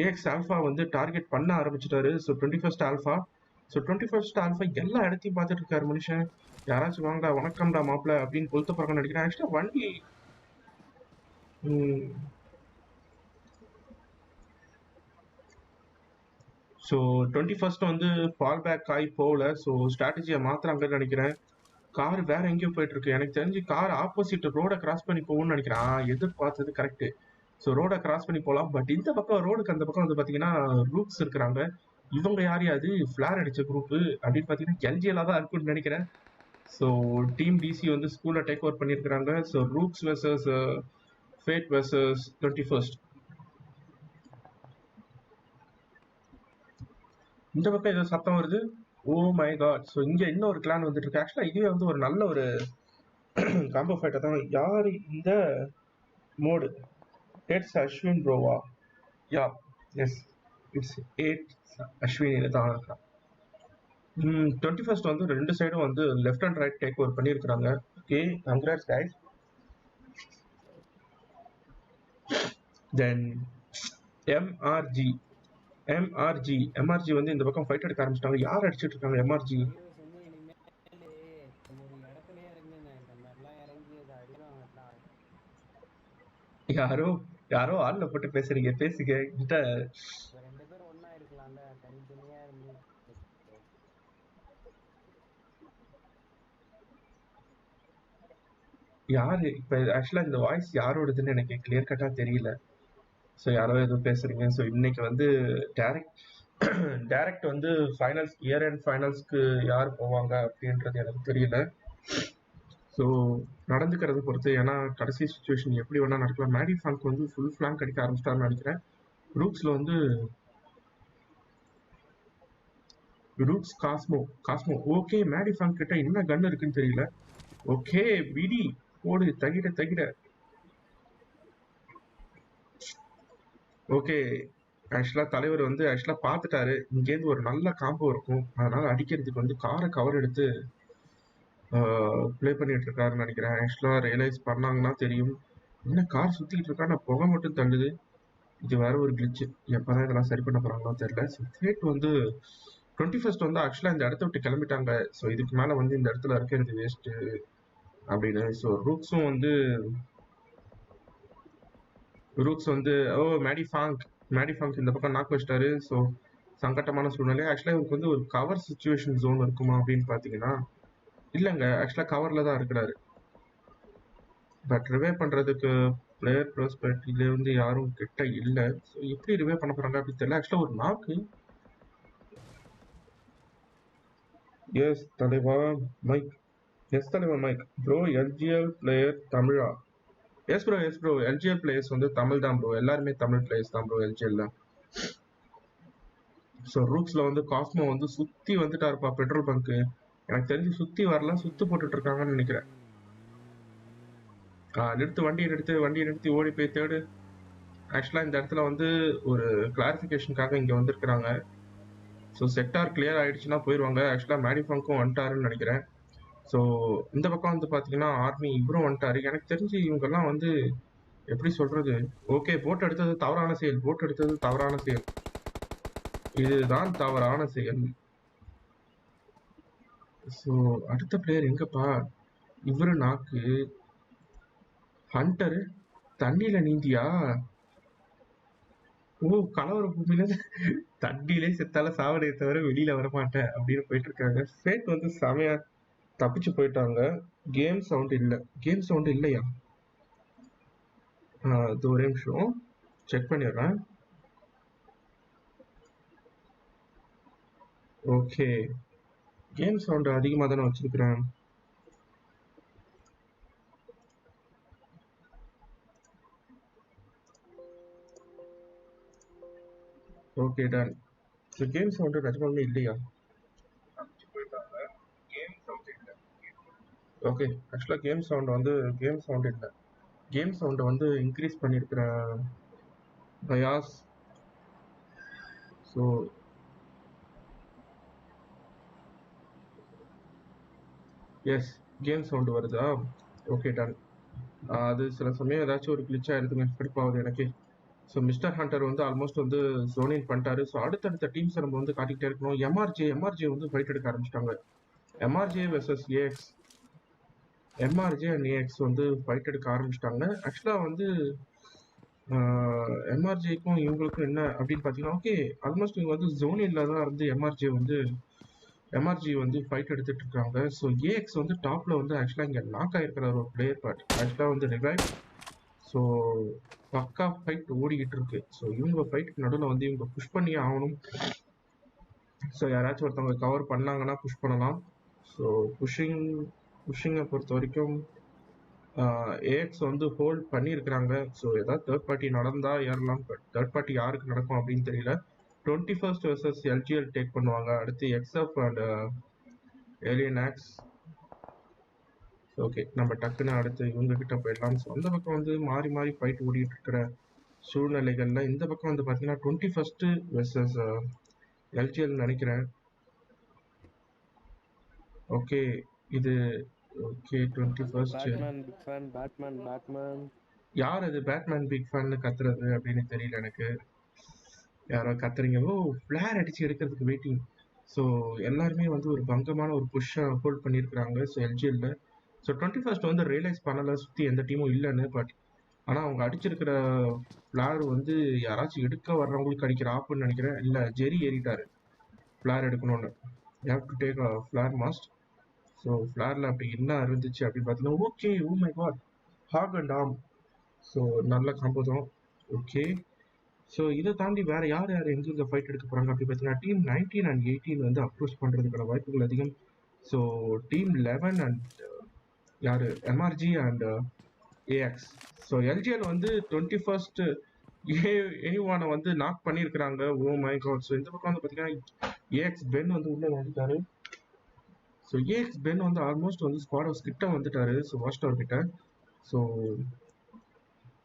ஏஎக்ஸ் ஆல்ஃபா வந்து டார்கெட் பண்ண ஆரம்பிச்சிட்டாரு. So 21st alpha. So 21st alpha எல்லா இடத்தையும் பார்த்துட்டு இருக்காரு மனுஷன். யாராச்சும் வாங்கடா, வணக்கம்டா மாப்பிள்ள அப்படின்னு கொளுத்த போறாங்கன்னு நினைக்கிறேன். ஆக்சுவலாக வண்டி ஸோ 21st வந்து ஃபால் பேக் ஆகி போகல. ஸோ ஸ்ட்ராட்டஜியை மாத்துறாங்கன்னு நினைக்கிறேன். கார் வேற எங்கேயோ போயிட்டு இருக்கு. எனக்கு தெரிஞ்சு கார் ஆப்போசிட் ரோடை கிராஸ் பண்ணி போகும்னு நினைக்கிறேன். எதிர்பார்த்தது கரெக்டு. ஸோ ரோடை கிராஸ் பண்ணி போகலாம். பட் இந்த பக்கம் ரோடுக்கு அந்த பக்கம் வந்து பார்த்தீங்கன்னா ரூக்ஸ் இருக்கிறாங்க. இவங்க யாரையாவது ஃபிளார் அடிச்ச குரூப்பு அப்படின்னு பார்த்தீங்கன்னா எல்ஜிஎலாக தான் இருக்குன்னு நினைக்கிறேன். ஸோ டீம் டிசி வந்து ஸ்கூலை டேக் ஓவர் பண்ணியிருக்கிறாங்க. So Rooks versus Fate versus 21st. இந்த பக்கம் ஏதோ சத்தம் வருது. ஓ மை காட். ஸோ இங்கே இன்னொரு கிளான் வந்துட்டு இருக்கு. ஆக்சுவலாக இதுவே வந்து ஒரு நல்ல ஒரு காம்போ ஃபைட்டை தான். யார் இந்த மோடு? இட்ஸ் அஸ்வின் ப்ரோவா? யா, எஸ், இட்ஸ் 8 அஸ்வின் தான் இருக்கான். 21st வந்து ரெண்டு சைடும் வந்து left and right take over பண்ணியிருக்கிறாங்க. Okay, congrats guys. Then MRG வந்து இந்த பக்கம் ஃபைட் எடுக்க ஆரம்பிச்சிட்டாங்க. யார் அடிச்சிட்டு இருக்காங்க? எம்ஆர்ஜி யாரோ ஆள்ல போட்டு பேசுறீங்க, பேசுங்க கிட்ட. யாரு இப்ப ஆக்சுவலா இந்த வாய்ஸ் யாரோடதுன்னு எனக்கு கிளியர் கட்டா தெரியல. ஸோ யாரோ எதுவும் பேசுறீங்க. ஸோ இன்னைக்கு வந்து டைரக்ட் வந்து ஃபைனல்ஸ், இயர் அண்ட் ஃபைனல்ஸ்க்கு யார் போவாங்க அப்படின்றது எனக்கு தெரியல. ஸோ நடந்துக்கிறது பொறுத்து, ஏன்னா கடைசி சுச்சுவேஷன் எப்படி வேணா நடக்கலாம். மேடி ஃபிளாங்க் வந்து ஃபுல் ஃபிளாங்க் அடிக்க ஆரம்பிச்சிட்டாருன்னு நினைக்கிறேன். ரூக்ஸில் வந்து ரூக்ஸ் காஸ்மோ. ஓகே, மேடி ஃபிளாங்க் கிட்ட என்ன கன் இருக்குன்னு தெரியல. ஓகே, பிடி போடு, தகிட. ஓகே, ஆக்சுவலாக தலைவர் வந்து ஆக்சுவலாக பார்த்துட்டாரு இங்கேருந்து ஒரு நல்ல காம்போ இருக்கும், அதனால அடிக்கிறதுக்கு வந்து காரை கவர் எடுத்து ப்ளே பண்ணிட்டு இருக்காருன்னு நினைக்கிறேன். ஆக்சுவலாக ரியலைஸ் பண்ணாங்கன்னா தெரியும். என்ன கார் சுற்றிக்கிட்டு இருக்கா, நான் புகை மட்டும் தள்ளுது. இது வேற ஒரு கிளிச்சு. எப்போதான் இதெல்லாம் சரி பண்ண போகிறாங்களோ தெரியல. ஸோ ஃபேட் வந்து 21st வந்து ஆக்சுவலாக இந்த இடத்த விட்டு கிளம்பிட்டாங்க. ஸோ இதுக்கு மேலே வந்து இந்த இடத்துல இருக்கிறது வேஸ்ட்டு அப்படின்னு. ஸோ ரூக்ஸ் வந்து மேடி ஃபாங்க் இந்த பக்கம் நாக்கு வச்சிட்டாரு. ஸோ சங்கட்டமான சூழ்நிலை. ஆக்சுவலாக இவருக்கு வந்து ஒரு கவர் சுச்சுவேஷன் ஜோன் இருக்குமா அப்படின்னு பார்த்தீங்கன்னா இல்லைங்க, ஆக்சுவலாக கவரில் தான் இருக்கிறாரு. பட் ரிவே பண்ணுறதுக்கு பிளேயர் ப்ராஸ்பெக்டிவ்ல வந்து யாரும் கிட்ட இல்லை. ஸோ எப்படி ரிவே பண்ண போகிறாங்க அப்படின்னு தெரியல. ஆக்சுவலாக ஒரு நாக்கு. எஸ் தலைவா மைக். ப்ரோ எல்ஜிஎல் பிளேயர் தமிழா? எஸ் ப்ரோ எல்ஜிஎல் பிளேயர்ஸ் வந்து தமிழ் தான் ப்ரோ. எல்லாருமே தமிழ் பிளேயர்ஸ் தான் ப்ரோ எல்ஜிஎல்ல. ஸோ ரூக்ஸில் வந்து காஸ்மோ வந்து சுற்றி வந்துட்டாருப்பா பெட்ரோல் பங்க்கு. எனக்கு தெரிஞ்சு சுற்றி வரலாம், சுற்று போட்டுட்டு இருக்காங்கன்னு நினைக்கிறேன். வண்டியை நிறுத்தி ஓடி போய் தேடு. ஆக்சுவலாக இந்த இடத்துல வந்து ஒரு கிளாரிஃபிகேஷனுக்காக இங்கே வந்திருக்கிறாங்க. ஸோ செக்டார் கிளியர் ஆகிடுச்சுன்னா போயிடுவாங்க. ஆக்சுவலாக மேடிஃபாங்க்கும் வந்துட்டாருன்னு நினைக்கிறேன். ஸோ இந்த பக்கம் வந்து பார்த்தீங்கன்னா ஆர்மி இவரும் வந்துட்டாரு. எனக்கு தெரிஞ்சு இவங்கெல்லாம் வந்து எப்படி சொல்கிறது. ஓகே, போட் எடுத்தது தவறான செயல். இதுதான் தவறான செயல். ஸோ அடுத்த பிளேயர் எங்கப்பா? இவரு நாக்கு. ஹண்டரு தண்ணியில நீந்தியா? ஓ, கலவர பூமியில தண்ணியிலே செத்தால சாவடைய தவிர வெளியில வரமாட்டேன் அப்படின்னு போயிட்டு இருக்காங்க. ஃபேட் வந்து செமையா தப்பிச்சு போயிட்டாங்க. கேம் சவுண்ட் இல்ல. கேம் சவுண்ட் இல்லையா? இது ஒரே நிமிஷம் செக் பண்ணிடுறேன். ஓகே, கேம் சவுண்ட் அதிகமாக தானே வச்சிருக்கிறேன். Okay done. So game sound நிஜமாலுமே இல்லையா? ஓகே, ஆக்சுவலாக கேம் சவுண்ட் வந்து கேம் சவுண்ட் இல்லை. கேம் சவுண்டை வந்து இன்க்ரீஸ் பண்ணியிருக்கிற பயாஸ். ஸோ எஸ், கேம் சவுண்டு வருதா? Okay done. அது சில சமயம் ஏதாச்சும் ஒரு கிளிச் ஆயிருதுங்க, கடுப்பாகுது எனக்கு. ஸோ மிஸ்டர் ஹண்டர் வந்து ஆல்மோஸ்ட் வந்து ஜோனின் பண்ணிட்டாரு. ஸோ அடுத்தடுத்த டீம்ஸை நம்ம வந்து காட்டிக்கிட்டே இருக்கணும். எம்ஆர்ஜே வந்து ஃபைட் எடுக்க ஆரம்பிச்சிட்டாங்க. எம்ஆர்ஜே வெர்சஸ் ஏஎக்ஸ். எம்ஆர்ஜே அண்ட் ஏஎக்ஸ் வந்து ஃபைட் எடுக்க ஆரம்பிச்சிட்டாங்க. ஆக்சுவலாக வந்து எம்ஆர்ஜேக்கும் இவங்களுக்கும் என்ன அப்படின்னு பார்த்தீங்கன்னா, ஓகே ஆல்மோஸ்ட் இவங்க வந்து ஜோனியில் தான் இருந்து எம்ஆர்ஜி வந்து ஃபைட் எடுத்துட்டு இருக்காங்க. ஸோ ஏஎக்ஸ் வந்து டாப்ல வந்து ஆக்சுவலாக இங்கே நாக் ஆகிருக்கிற ஒரு பிளேயர், பட் ஆக்சுவலாக வந்து ரிவைவ். ஸோ பக்கா ஃபைட் ஓடிக்கிட்டு இருக்கு. ஸோ இவங்க ஃபைட்டுக்கு நடுவில் வந்து இவங்க புஷ் பண்ணியே ஆகணும். ஸோ யாராச்சும் ஒருத்தவங்க கவர் பண்ணாங்கன்னா புஷ் பண்ணலாம். ஸோ புஷிங்கை பொறுத்த வரைக்கும் ஏஎக்ஸ் வந்து ஹோல்ட் பண்ணியிருக்கிறாங்க. ஸோ ஏதாவது தேர்ட் பார்ட்டி நடந்தால் ஏறலாம், பட் தேர்ட் பார்ட்டி யாருக்கு நடக்கும் அப்படின்னு தெரியல. 21st வெர்சஸ் எல்ஜிஎல் டேக் பண்ணுவாங்க. அடுத்து எக்ஸ்எஃப் அண்ட் ஏலியனாக்ஸ். ஓகே, நம்ம டக்குன்னு அடுத்து இவங்க கிட்ட போயிடலாம். ஸோ அந்த பக்கம் வந்து மாறி மாறி ஃபைட் ஓடிட்டு இருக்கிற சூழ்நிலைகள்ல இந்த பக்கம் வந்து பார்த்தீங்கன்னா 21st வெர்சஸ் எல்ஜிஎல் நினைக்கிறேன். ஓகே, இது ஓகே 21st. பேட்மேன் யார் அது பேட்மேன் பிக் ஃபேன் கத்துறது அப்படின்னு தெரியல எனக்கு. யாரோ கத்துறீங்க. ஓ, ஃபிளேர் அடிச்சு எடுக்கிறதுக்கு வெயிட்டிங். ஸோ எல்லாருமே வந்து ஒரு பங்கமான ஒரு புஷ்ஷை ஹோல்ட் பண்ணியிருக்கிறாங்க. ஸோ எல்ஜிஎல்ல ஸோ 21st வந்து ரியலைஸ் பண்ணலை சுற்றி எந்த டீமும் இல்லைன்னு. பட் ஆனால் அவங்க அடிச்சிருக்கிற ஃபிளேர் வந்து யாராச்சும் எடுக்க வர்றவங்களுக்கு அடிக்கிற ஆப்புன்னு நினைக்கிறேன். இல்லை, ஜெரி ஏறிட்டாரு ஃபிளேர் எடுக்கணும்னு. You have to take a flare must. So ஃபிளேரில் அப்படி என்ன இருந்துச்சு அப்படின்னு பார்த்தீங்கன்னா, ஓகே, ஓ மை காட், ஹாக் அண்ட் ஆம். ஸோ நல்ல காம்போ தான். ஓகே, ஸோ இதை தாண்டி வேற யார் யார் எங்கெங்க ஃபைட் எடுக்க போறாங்க அப்படி பார்த்தீங்கன்னா, டீம் 19 அண்ட் 18 வந்து அப்ரோச் பண்றதுக்கான வாய்ப்புகள் அதிகம். ஸோ டீம் 11 அண்ட் யாரு MRG and ax. So LGL வந்து 21st ஏவானை வந்து நாக் பண்ணியிருக்கிறாங்க. ஓ மை காட். ஸோ இந்த பக்கம் வந்து பார்த்தீங்கன்னா ஏஎக்ஸ் பென் வந்து உள்ள வந்துட்டாரு. ஸோ ஏஎக்ஸ் பென் வந்து ஆல்மோஸ்ட் வந்து ஸ்குவாட் ஹவுஸ் கிட்ட வந்துட்டாரு. ஸோ வாட்ச் டவர் கிட்ட. ஸோ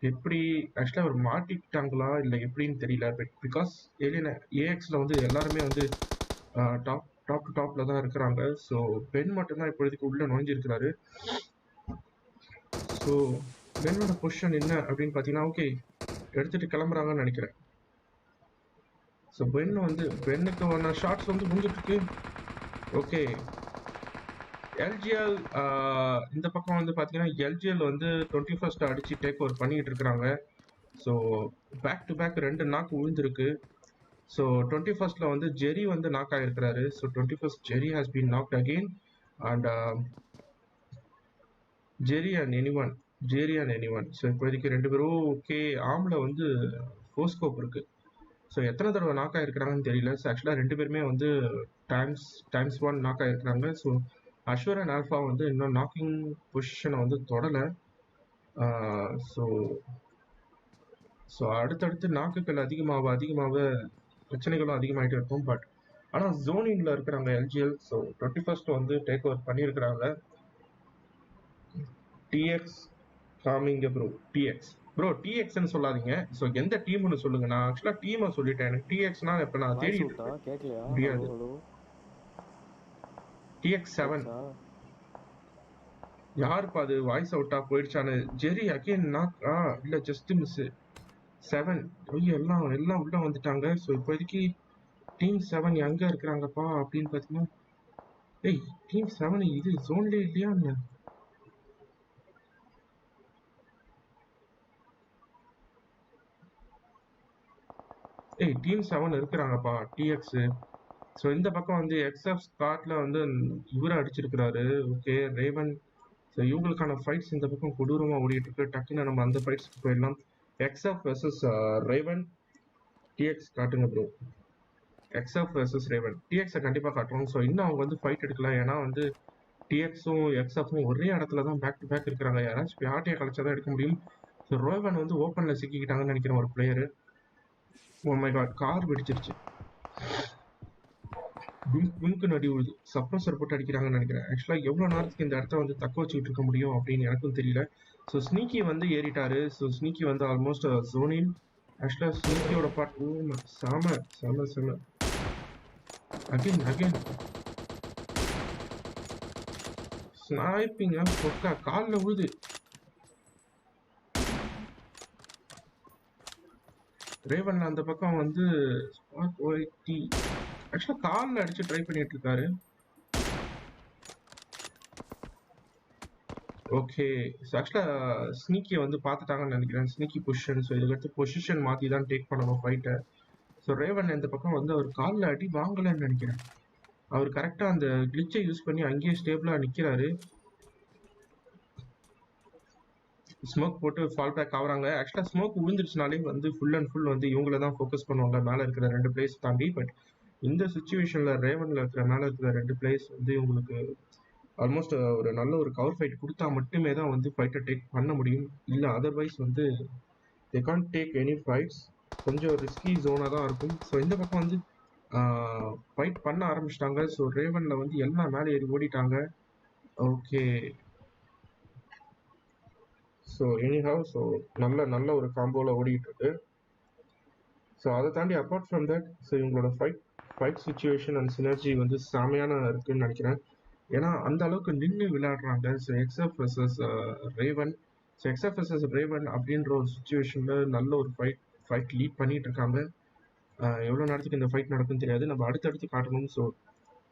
எப்படி ஆக்சுவலாக அவர் மாட்டிக்கிட்டாங்களா இல்லை எப்படின்னு தெரியல. பிகாஸ் ஏஎக்ஸில் வந்து எல்லாருமே வந்து டாப் டு டாப்ல தான் இருக்கிறாங்க. ஸோ பென் மட்டும்தான் இப்போதைக்கு உள்ள நுழைஞ்சிருக்கிறாரு. ஸோ பென்னோட பொசிஷன் என்ன அப்படின்னு பார்த்தீங்கன்னா, ஓகே எடுத்துட்டு கிளம்புறாங்கன்னு நினைக்கிறேன். ஸோ பென்னுக்கு ஒன்று ஷார்ட்ஸ் வந்து முடிஞ்சிட்டு இருக்கு. ஓகே, எல்ஜிஎல் இந்த பக்கம் வந்து பார்த்தீங்கன்னா எல்ஜிஎல் வந்து 21st அடிச்சு டேக் ஓவர் பண்ணிட்டு இருக்கிறாங்க. ஸோ பேக் டு பேக் 2 நாக்கு விழுந்திருக்கு. ஸோ 21st வந்து ஜெரி வந்து நாக் ஆகிருக்கிறாரு. So 21st Jerry has been knocked again and Jerry and anyone. ஸோ இப்போதைக்கு 2 பேரும் ஓகே. ஆம்ல வந்து ஃபோஸ்கோப் இருக்கு. ஸோ எத்தனை தடவை நாக் ஆகிருக்கிறாங்கன்னு தெரியல. ஸோ ஆக்சுவலாக 2 பேருமே வந்து டைம்ஸ் 1 நாக் ஆகிருக்கிறாங்க. ஸோ அஷ்வர் அண்ட் ஆல்ஃபா வந்து இன்னும் நாக்கிங் பொசிஷனை வந்து தொடலை. ஸோ அடுத்தடுத்து நாக்குகள் அதிகமாக பிரச்சனைகளும் அதிகமாகிட்டே இருக்கும். பட் ஆனால் ஜோனிங்கில் இருக்கிறாங்க எல்ஜிஎல். ஸோ 21st வந்து டேக் ஓவர் பண்ணியிருக்கிறாங்க. டிஎக்ஸ் காமிங்க ப்ரோ டிஎக்ஸ்ன்னு சொல்லாதீங்க. ஸோ எந்த டீம்னு சொல்லுங்க. நான் ஆக்சுவலாக டீமை சொல்லிட்டேன். எனக்கு டிஎக்ஸ்னா இப்போ நான் தேடிட்டு முடியாது. டிஎக்ஸ் 7 யாருப்பா அது வாய்ஸ் அவுட்டா போயிடுச்சானு. ஜெரி அகெயின் நாக் இல்லை ஜஸ்ட் மிஸ் 7. எல்லாம் உள்ள வந்துட்டாங்க. ஸோ இப்போதைக்கு டீம் 7 எங்க இருக்கிறாங்கப்பா அப்படின்னு பார்த்தீங்கன்னா, ஏய் டீம் 7 இது ஜோன்லேயே இல்லையா என்ன? ஏய் டீம் 7 இருக்கிறாங்கப்பா டிஎக்ஸ். ஸோ இந்த பக்கம் வந்து எக்ஸ்எஃப் ஸ்காட்ல வந்து இவரை அடிச்சிருக்கிறாரு. Okay Raven. ஸோ இவங்களுக்கான ஃபைட்ஸ் இந்த பக்கம் கொடூரமாக ஓடிட்டு இருக்கு. டக்குன்னு நம்ம அந்த ஃபைட்ஸ்க்கு போயிடலாம். XF versus Raven. டிஎக்ஸ் காட்டுங்க ப்ரோ. XF versus Raven. டிஎக்ஸை கண்டிப்பாக காட்டுறோம். ஸோ இன்னும் அவங்க வந்து ஃபைட் எடுக்கலாம். ஏன்னா வந்து டிஎக்ஸும் எக்ஸ்எஃப்பும் ஒரே இடத்துல தான் பேக் டு பேக் இருக்கிறாங்க. யாராச்சும் ஆட்டையை கலைச்சா தான் எடுக்க முடியும். ஸோ ரோவன் வந்து ஓப்பனில் சிக்கிக்கிட்டாங்கன்னு நினைக்கிறேன் ஒரு player. Oh my God, car வெடிச்சிருச்சு. கும்க்கு நடி உழுது. சப்ரஸர் போட்டு அடிக்கிறாங்கன்னு நினைக்கிறேன். ஆக்சுவலாக எவ்வளோ நேரத்துக்கு இந்த இடத்த வந்து தக்க வச்சுக்கிட்டு இருக்க முடியும் அப்படின்னு எனக்கும் தெரியல. ஸோ ஸ்னீக்கி வந்து ஏறிட்டாரு. ஸோ ஸ்னீக்கி வந்து ஆல்மோஸ்ட் ஜோனின். ஆக்சுவலாக ஸ்னீக்கியோட பார்ட் செம செம செம. அகைன் அகைன் ஸ்னைப்பிங்க பொக்கா காலில் உழுது. ரேவன் அந்த பக்கம் வந்து ஆக்சுவலாக காலில் அடிச்சு ட்ரை பண்ணிட்டு இருக்காரு. ஓகே ஸோ ஆக்சுவலாக ஸ்னீக்கியை வந்து பார்த்துட்டாங்கன்னு நினைக்கிறேன். Sneaky position. ஸோ இதுக்கடுத்து பொசிஷன் மாற்றி தான் டேக் பண்ணணும் ஃபைட்டை. ஸோ ரேவன் இந்த பக்கம் வந்து அவர் காலில் அடி வாங்கலைன்னு நினைக்கிறேன். அவர் கரெக்டாக அந்த கிளிச்சை யூஸ் பண்ணி அங்கேயே ஸ்டேபிளாக நிற்கிறாரு. ஸ்மோக் போட்டு ஃபால் பேக் ஆகுறாங்க. ஆக்சுவலாக ஸ்மோக் விழுந்துருச்சுனாலே வந்து ஃபுல் அண்ட் ஃபுல் வந்து இவங்கள தான் ஃபோக்கஸ் பண்ணுவாங்க மேலே இருக்கிற 2 பிளேஸ் தாண்டி. பட் இந்த சுச்சுவேஷனில் ரேவனில் இருக்கிற மேலே இருக்கிற 2 பிளேஸ் வந்து இவங்களுக்கு ஆல்மோஸ்ட் ஒரு நல்ல ஒரு கவர் ஃபைட் கொடுத்தா மட்டுமே தான் வந்து ஃபைட்டை டேக் பண்ண முடியும். இல்லை அதர்வைஸ் வந்து they can't take any fights. கொஞ்சம் ரிஸ்கி ஜோனாக தான் இருக்கும். ஸோ இந்த பக்கம் வந்து ஃபைட் பண்ண ஆரம்பிச்சிட்டாங்க. ஸோ ரேவனில் வந்து எல்லாம் மேலே ஏறி ஓடிட்டாங்க. ஓகே ஸோ எனிஹவ் ஸோ நல்ல ஒரு காம்போவில் ஓடிட்டு இருக்கு. ஸோ அதை தாண்டி அப்பார்ட் ஃப்ரம் தட் ஸோ இவங்களோட ஃபைட் சுச்சுவேஷன் அண்ட் சினர்ஜி வந்து செமையான இருக்குன்னு நினைக்கிறேன். ஏன்னா அந்த அளவுக்கு நின்று விளையாடுறாங்க. So XF versus Raven. So XF versus Raven அப்படின்ற ஒரு சுச்சுவேஷனில் நல்ல ஒரு ஃபைட் லீட் பண்ணிட்டு இருக்காங்க. எவ்வளோ நேரத்துக்கு இந்த ஃபைட் நடக்குன்னு தெரியாது. நம்ம அடுத்தடுத்து காட்டணும். ஸோ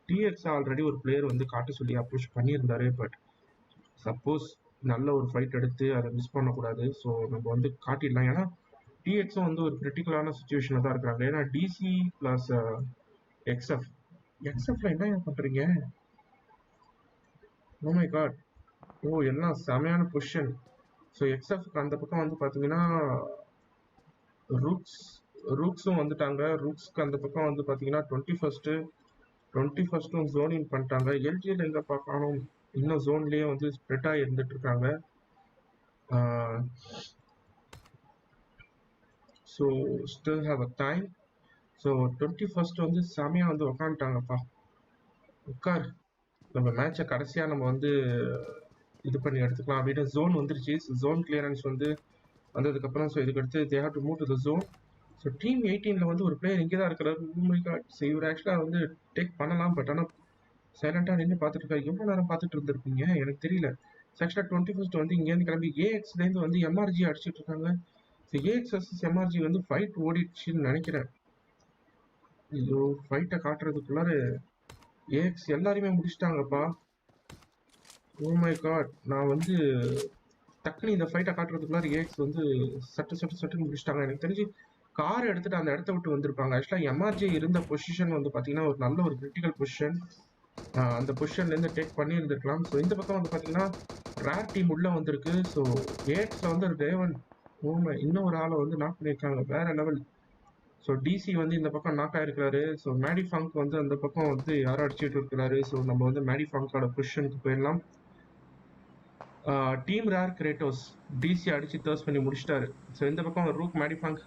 டிஎக்ஸ் ஆல்ரெடி ஒரு பிளேயர் வந்து காட்ட சொல்லி அப்ரோச் பண்ணியிருந்தாரு. பட் சப்போஸ் நல்ல ஒரு ஃபைட் எடுத்து அதை மிஸ் பண்ணக்கூடாது. ஸோ நம்ம வந்து காட்டிடலாம். ஏன்னா டிஎக்ஸும் வந்து ஒரு கிரிட்டிக்கலான சுச்சுவேஷனில் தான் இருக்கிறாங்க. ஏன்னா டிசி ப்ளஸ் எக்ஸ்எஃப்ல என்ன பண்ணுறீங்க? ஓ மை காட். ஓ எல்லாம் செமையான பொசிஷன். ஸோ எக்ஸ்எஃப்க்கு அந்த பக்கம் வந்து பார்த்தீங்கன்னா ரூக்ஸும் வந்துட்டாங்க. ரூக்ஸ்க்கு அந்த பக்கம் வந்து பார்த்தீங்கன்னா 21ம் ஜோன் இன் பண்ணிட்டாங்க. எல்ஜிஎல் எங்கே பார்க்கணும், இன்னும் ஜோன்லேயே வந்து ஸ்ப்ரெட்டாக இருந்துட்டு இருக்காங்க. So still have a time. So 21st வந்து செமையாக வந்து உக்காந்துட்டாங்கப்பா. உட்கார், நம்ம மேட்சை கடைசியாக நம்ம வந்து இது பண்ணி எடுத்துக்கலாம் அப்படின்னு ஜோன் வந்துருச்சு. ஜோன் கிளியரன்ஸ் வந்து வந்ததுக்கப்புறம் ஸோ இதுக்கடுத்து they have to move to the zone. So team 18ல் வந்து ஒரு பிளேயர் இங்கே தான் இருக்கிறார். ஸோ இவர் ஆக்சுவலாக வந்து டேக் பண்ணலாம். பட் ஆனால் சைலண்டாக நின்று பார்த்துட்டு இருக்காரு. எவ்வளோ நேரம் பார்த்துட்டு இருந்திருப்பீங்க எனக்கு தெரியல. ஸோ ஆக்சுவலாக 21st வந்து இங்கேருந்து கிளம்பி ஏஎக்ஸ்லேருந்து வந்து எம்ஆர்ஜி அடிச்சுட்டு இருக்காங்க. ஸோ ஏஎக்ஸ் வர்சஸ் எம்ஆர்ஜி வந்து ஃபைட் ஓடிடுச்சுன்னு நினைக்கிறேன். ஐயோ ஃபைட்டை காட்டுறதுக்குள்ளார ஏஎக்ஸ் எல்லாரையுமே முடிச்சிட்டாங்கப்பா. ஓ மை காட். நான் வந்து டக்குனு இந்த ஃபைட்டை காட்டுறதுக்குள்ளார ஏஎக்ஸ் வந்து சட்டுன்னு முடிச்சிட்டாங்க. எனக்கு தெரிஞ்சு கார் எடுத்துட்டு அந்த இடத்த விட்டு வந்திருப்பாங்க. ஆக்சுவலாக எம்ஆர்ஜி இருந்த பொசிஷன் வந்து பார்த்தீங்கன்னா ஒரு நல்ல ஒரு கிரிட்டிக்கல் பொசிஷன். அந்த பொசிஷன்லேருந்து டேக் பண்ணியிருந்துருக்கலாம். ஸோ இந்த பக்கம் வந்து பார்த்தீங்கன்னா ரேர் டீம் உள்ளே வந்திருக்கு. ஸோ ஏஎக்ஸில் வந்து ரேவன் இன்னும் ஒரு ஆளை வந்து நாக் பண்ணியிருக்காங்க. வேற லெவல். ஸோ டிசி வந்து இந்த பக்கம் நாக் ஆயிருக்கிறாரு. ஸோ மேடிஃபாங்க் வந்து அந்த பக்கம் வந்து யாரோ அடிச்சுட்டு இருக்கிறாரு. ஸோ நம்ம வந்து மேடிஃபாங்கோட பொசிஷனுக்கு போயிடலாம். டீம் ரேர் கிரேட்டோஸ் டிசி அடிச்சு தர்ஸ் பண்ணி முடிச்சிட்டாரு. ஸோ இந்த பக்கம் ரூக் மேடிஃபாங்க்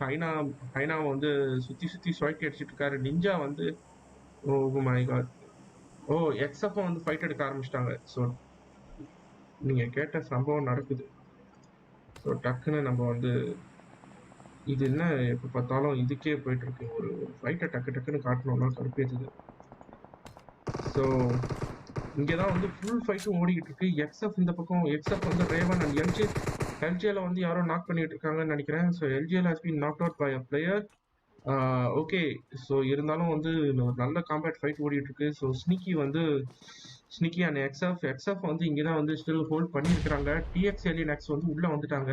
ஹைனாவை வந்து சுற்றி ஸ்வைட்டி அடிச்சுட்டு இருக்காரு. நிஞ்சா வந்து ஓ மை காட். ஓ எக்ஸ்எஃப்பும் வந்து ஃபைட் எடுக்க ஆரம்பிச்சிட்டாங்க. ஸோ நீங்கள் கேட்ட சம்பவம் நடக்குது. ஸோ டக்குன்னு நம்ம வந்து இது என்ன எப்போ பார்த்தாலும் இதுக்கே போயிட்டு இருக்கு. ஒரு ஃபைட்டை டக்குன்னு காட்டணும்னா கடுப்பேற்றுது. ஸோ இங்கே தான் வந்து ஃபுல் ஃபைட்டும் ஓடிக்கிட்டு இருக்கு. எக்ஸ்எஃப் இந்த பக்கம் எக்ஸ்எஃப் வந்து ரேவன் அண்ட் எல்ஜிஎல் வந்து யாரோ நாக் பண்ணிட்டு இருக்காங்கன்னு நினைக்கிறேன். So LGL has been knock out by a player. Okay. So இருந்தாலும் வந்து ஒரு நல்ல காம்பேட் ஃபைட் ஓடிட்டு இருக்கு. ஸோ ஸ்னிக்கி அண்ட் எக்ஸ்எஃப் வந்து இங்கே தான் வந்து ஸ்டில் ஹோல்ட் பண்ணியிருக்கிறாங்க. டிஎக்ஸ்எல்இஎக்ஸ் வந்து உள்ள வந்துட்டாங்க.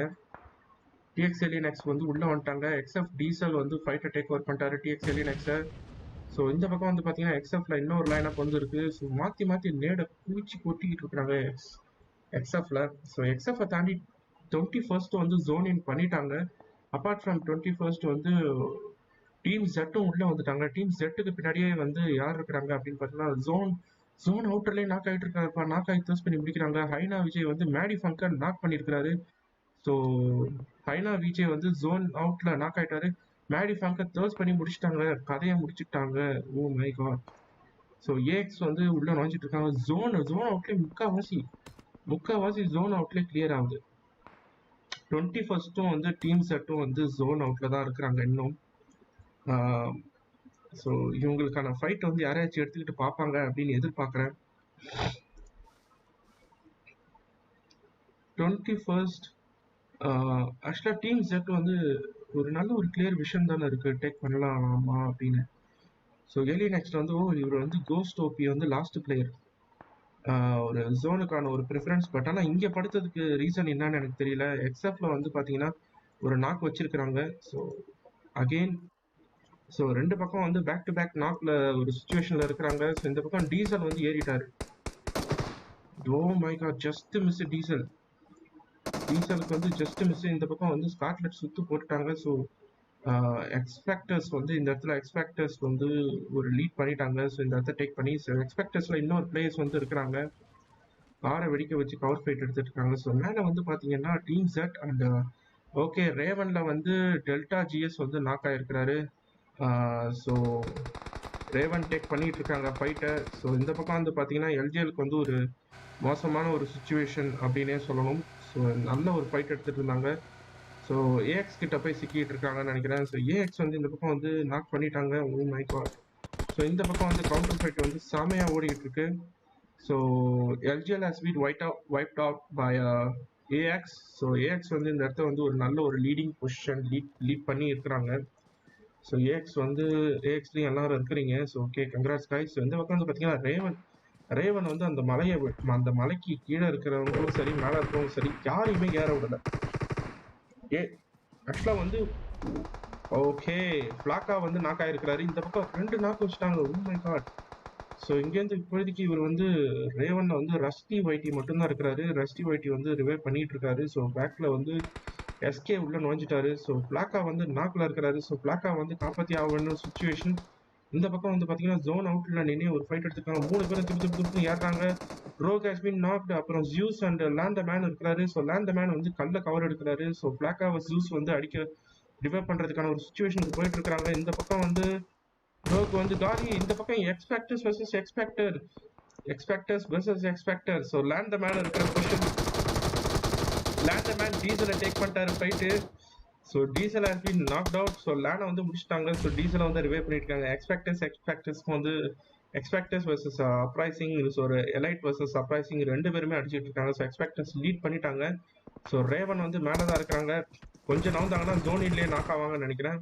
டிஎக்ஸ்எல்இஎக்ஸ் வந்து உள்ள வந்துட்டாங்க. எக்ஸ்எஃப் டீசல் வந்து ஃபைட்டை டேக் ஓவர் பண்ணிட்டாரு டிஎக்ஸ்எல்இஎக்ஸை. ஸோ இந்த பக்கம் வந்து பார்த்தீங்கன்னா எக்ஸ்எஃப்ல இன்னொரு லைனப் வந்து இருக்கு. ஸோ மாற்றி நேட குளிச்சு கொட்டிக்கிட்டு இருக்கிறாங்க எக்ஸ்எஃப்ல. ஸோ எக்ஸ்எஃப்ஐ தாண்டி 21st வந்து ஜோன் இன் பண்ணிட்டாங்க. அப்பார்ட் ஃப்ரம் 21st வந்து டீம் ஜெட்டும் உள்ள வந்துட்டாங்க. டீம் ஜெட்டுக்கு பின்னாடியே வந்து யார் இருக்கிறாங்க அப்படின்னு பார்த்தீங்கன்னா ஜோன் அவுட்டர்லேயே நாக் ஆகிட்டு இருக்காருப்பா. நாக் ஆகி தர்ஸ் பண்ணி முடிக்கிறாங்க. ஹைனா விஜய் வந்து மேடி ஃபங்கர் நாக் பண்ணியிருக்கிறாரு. ஸோ ஹைனா விஜய் வந்து ஜோன் அவுட்ல நாக் ஆயிட்டாரு. மேடி ஃபங்கர் தர்ஸ் பண்ணி முடிச்சிட்டாங்க. கதையை முடிச்சுட்டாங்க. Oh my god. So AX வந்து உள்ள நுழைஞ்சிட்டு இருக்காங்க. ஜோன் அவுட்லேயே முக்கால்வாசி ஜோன் அவுட்லேயே கிளியர் ஆகுது. 21ஸ்டும் வந்து டீம் செட்டும் வந்து ஜோன் அவுட்ல தான் இருக்கிறாங்க இன்னும். ஸோ இவங்களுக்கான ஃபைட் வந்து யாரையாச்சும் எடுத்துக்கிட்டு பார்ப்பாங்க அப்படின்னு எதிர்பார்க்குறேன். 21st ஆக்சுவலாக டீம் செட் வந்து ஒரு நல்ல ஒரு கிளியர் விஷன் தானே இருக்கு, டேக் பண்ணலாமா அப்படின்னு. ஸோ நெக்ஸ்ட் வந்து இவர் வந்து கோஸ்ட் ஓபி வந்து லாஸ்ட் பிளேயர், ஒரு ஜோனுக்கான ஒரு ப்ரிஃபரன்ஸ். பட் ஆனால் இங்கே படுத்ததுக்கு ரீசன் என்னன்னு எனக்கு தெரியல. எக்ஸப்ல வந்து பார்த்தீங்கன்னா ஒரு நாக் வச்சிருக்கிறாங்க. ஸோ அகெயின் ஸோ ரெண்டு பக்கம் வந்து பேக் டு பேக் நாக்ல ஒரு சுச்சுவேஷன்ல இருக்கிறாங்க. ஸோ இந்த பக்கம் டீசல் வந்து ஏறிட்டாரு. Oh my God, just miss டீசலுக்கு வந்து ஜஸ்ட் மிஸ். இந்த பக்கம் வந்து ஸ்காட்லெட் சுத்து போட்டுட்டாங்க. ஸோ எக்ஸ்ஃபேக்டர்ஸ் வந்து இந்த இடத்துல எக்ஸ்ஃபேக்டர்ஸ் வந்து ஒரு லீட் பண்ணிட்டாங்க. ஸோ இந்த இடத்த டேக் பண்ணி எக்ஸ்ஃபேக்டர்ஸ்ல இன்னொரு பிளேயர்ஸ் வந்து இருக்கிறாங்க. காரை வெடிக்க வச்சு கவர் ஃபைட் எடுத்துட்டு இருக்காங்க. ஸோ மேலே வந்து பார்த்தீங்கன்னா டீம் செட் அண்ட் ஓகே ரேவன்ல வந்து டெல்டா ஜிஎஸ் வந்து நாக் ஆயிருக்கிறாரு. ஸோ ரேவன் டேக் பண்ணிட்டு இருக்காங்க ஃபைட்டை. ஸோ இந்த பக்கம் வந்து பார்த்தீங்கன்னா எல்ஜிஎலுக்கு வந்து ஒரு மோசமான ஒரு சுச்சுவேஷன் அப்படின்னே சொல்லணும். ஸோ நல்ல ஒரு ஃபைட் எடுத்துட்டு இருந்தாங்க. ஸோ ஏஎக்ஸ் கிட்ட போய் சிக்கிட்டு இருக்காங்கன்னு நினைக்கிறேன். ஸோ ஏஎக்ஸ் வந்து இந்த பக்கம் வந்து நாக் பண்ணிட்டாங்க. ஓ மை காட். ஸோ இந்த பக்கம் வந்து கவுண்டர் ஃபைட் வந்து செமையாக ஓடிக்கிட்டு இருக்கு. So LGL has been wiped out by AX. So AX வந்து இந்த இடத்த வந்து ஒரு நல்ல ஒரு லீடிங் பொசிஷன் லீட் பண்ணி இருக்கிறாங்க. ஸோ ஏஎக்ஸ்லையும் எல்லாரும் இருக்கிறீங்க. So okay, congrats guys. இந்த பக்கம் வந்து பார்த்தீங்கன்னா ரேவன் வந்து அந்த மலைக்கு கீழே இருக்கிறவங்களும் சரி மேலே இருக்கிறவங்களும் சரி யாரையுமே ஏற விடல. ஆக்சுவலாக வந்து ஓகே ஃப்ளாக்கா வந்து நாக் ஆயிருக்கிறாரு. இந்த பக்கம் 2 நாக் வச்சுட்டாங்க. ஓ மை காட். ஸோ இங்கேருந்து இப்போதைக்கு இவர் வந்து ரேவன்ல வந்து ரஸ்டி ஒய்டி மட்டும்தான் இருக்கிறாரு. ரஸ்டி ஒய்டி வந்து ரிவைவ் பண்ணிட்டு இருக்காரு. ஸோ பேக்ல வந்து எஸ்கே உள்ள நுழைஞ்சிட்டாரு. ஸோ பிளாக்கா வந்து நாக்கில் இருக்கிறாரு. ஸோ பிளாக்கா வந்து காப்பாற்றி ஆகணும் சுச்சுவேஷன். இந்த பக்கம் வந்து பார்த்தீங்கன்னா ஜோன் அவுட்ல நின்று ஒரு ஃபைட் எடுத்துருக்காங்க. 3 பேரும் திருப்பி ஏறாங்க. Rogue has been knocked. அப்புறம் ஜூஸ் அண்ட் லேண்ட் மேன் இருக்கிறாரு. ஸோ லேண்ட் மேன் வந்து கல்ல கவர் எடுக்கிறாரு. ஸோ பிளாக்கா ஜூஸ் வந்து ரிவைவ் பண்றதுக்கான ஒரு சுச்சுவேஷனுக்கு போயிட்டு இருக்காங்க. இந்த பக்கம் வந்து ரோக் வந்து காலி. இந்த பக்கம் எக்ஸ்ஃபேக்டர்ஸ் வெர்சஸ் எக்ஸ்ஃபேக்டர். ஸோ லேண்ட் மேன் இருக்கிற பொசிஷன். லேண்ட் மேன் டீசலை டேக் பண்ணிட்டாரு fight. So diesel has been knocked out. So லேண்டை வந்து முடிச்சிட்டாங்க. ஸோ டீசலை வந்து ரிவைவ் பண்ணியிருக்காங்க. எக்ஸ்பேக்டர்ஸ்க்கு வந்து எக்ஸ்பேக்டர்ஸ் வர்சஸ் அப்ரைசிங், ஸோ ஒரு எலைட் வர்சஸ் அப்ரைசிங் 2 பேருமே அடிச்சுட்டு இருக்காங்க. ஸோ எக்ஸ்பேக்டர்ஸ் லீட் பண்ணிட்டாங்க. ஸோ ரேவன் வந்து மேலே தான் இருக்கிறாங்க. கொஞ்சம் நவுந்தாங்கன்னா ஜோன் இல்லையே நாக் ஆவாங்கன்னு நினைக்கிறேன்.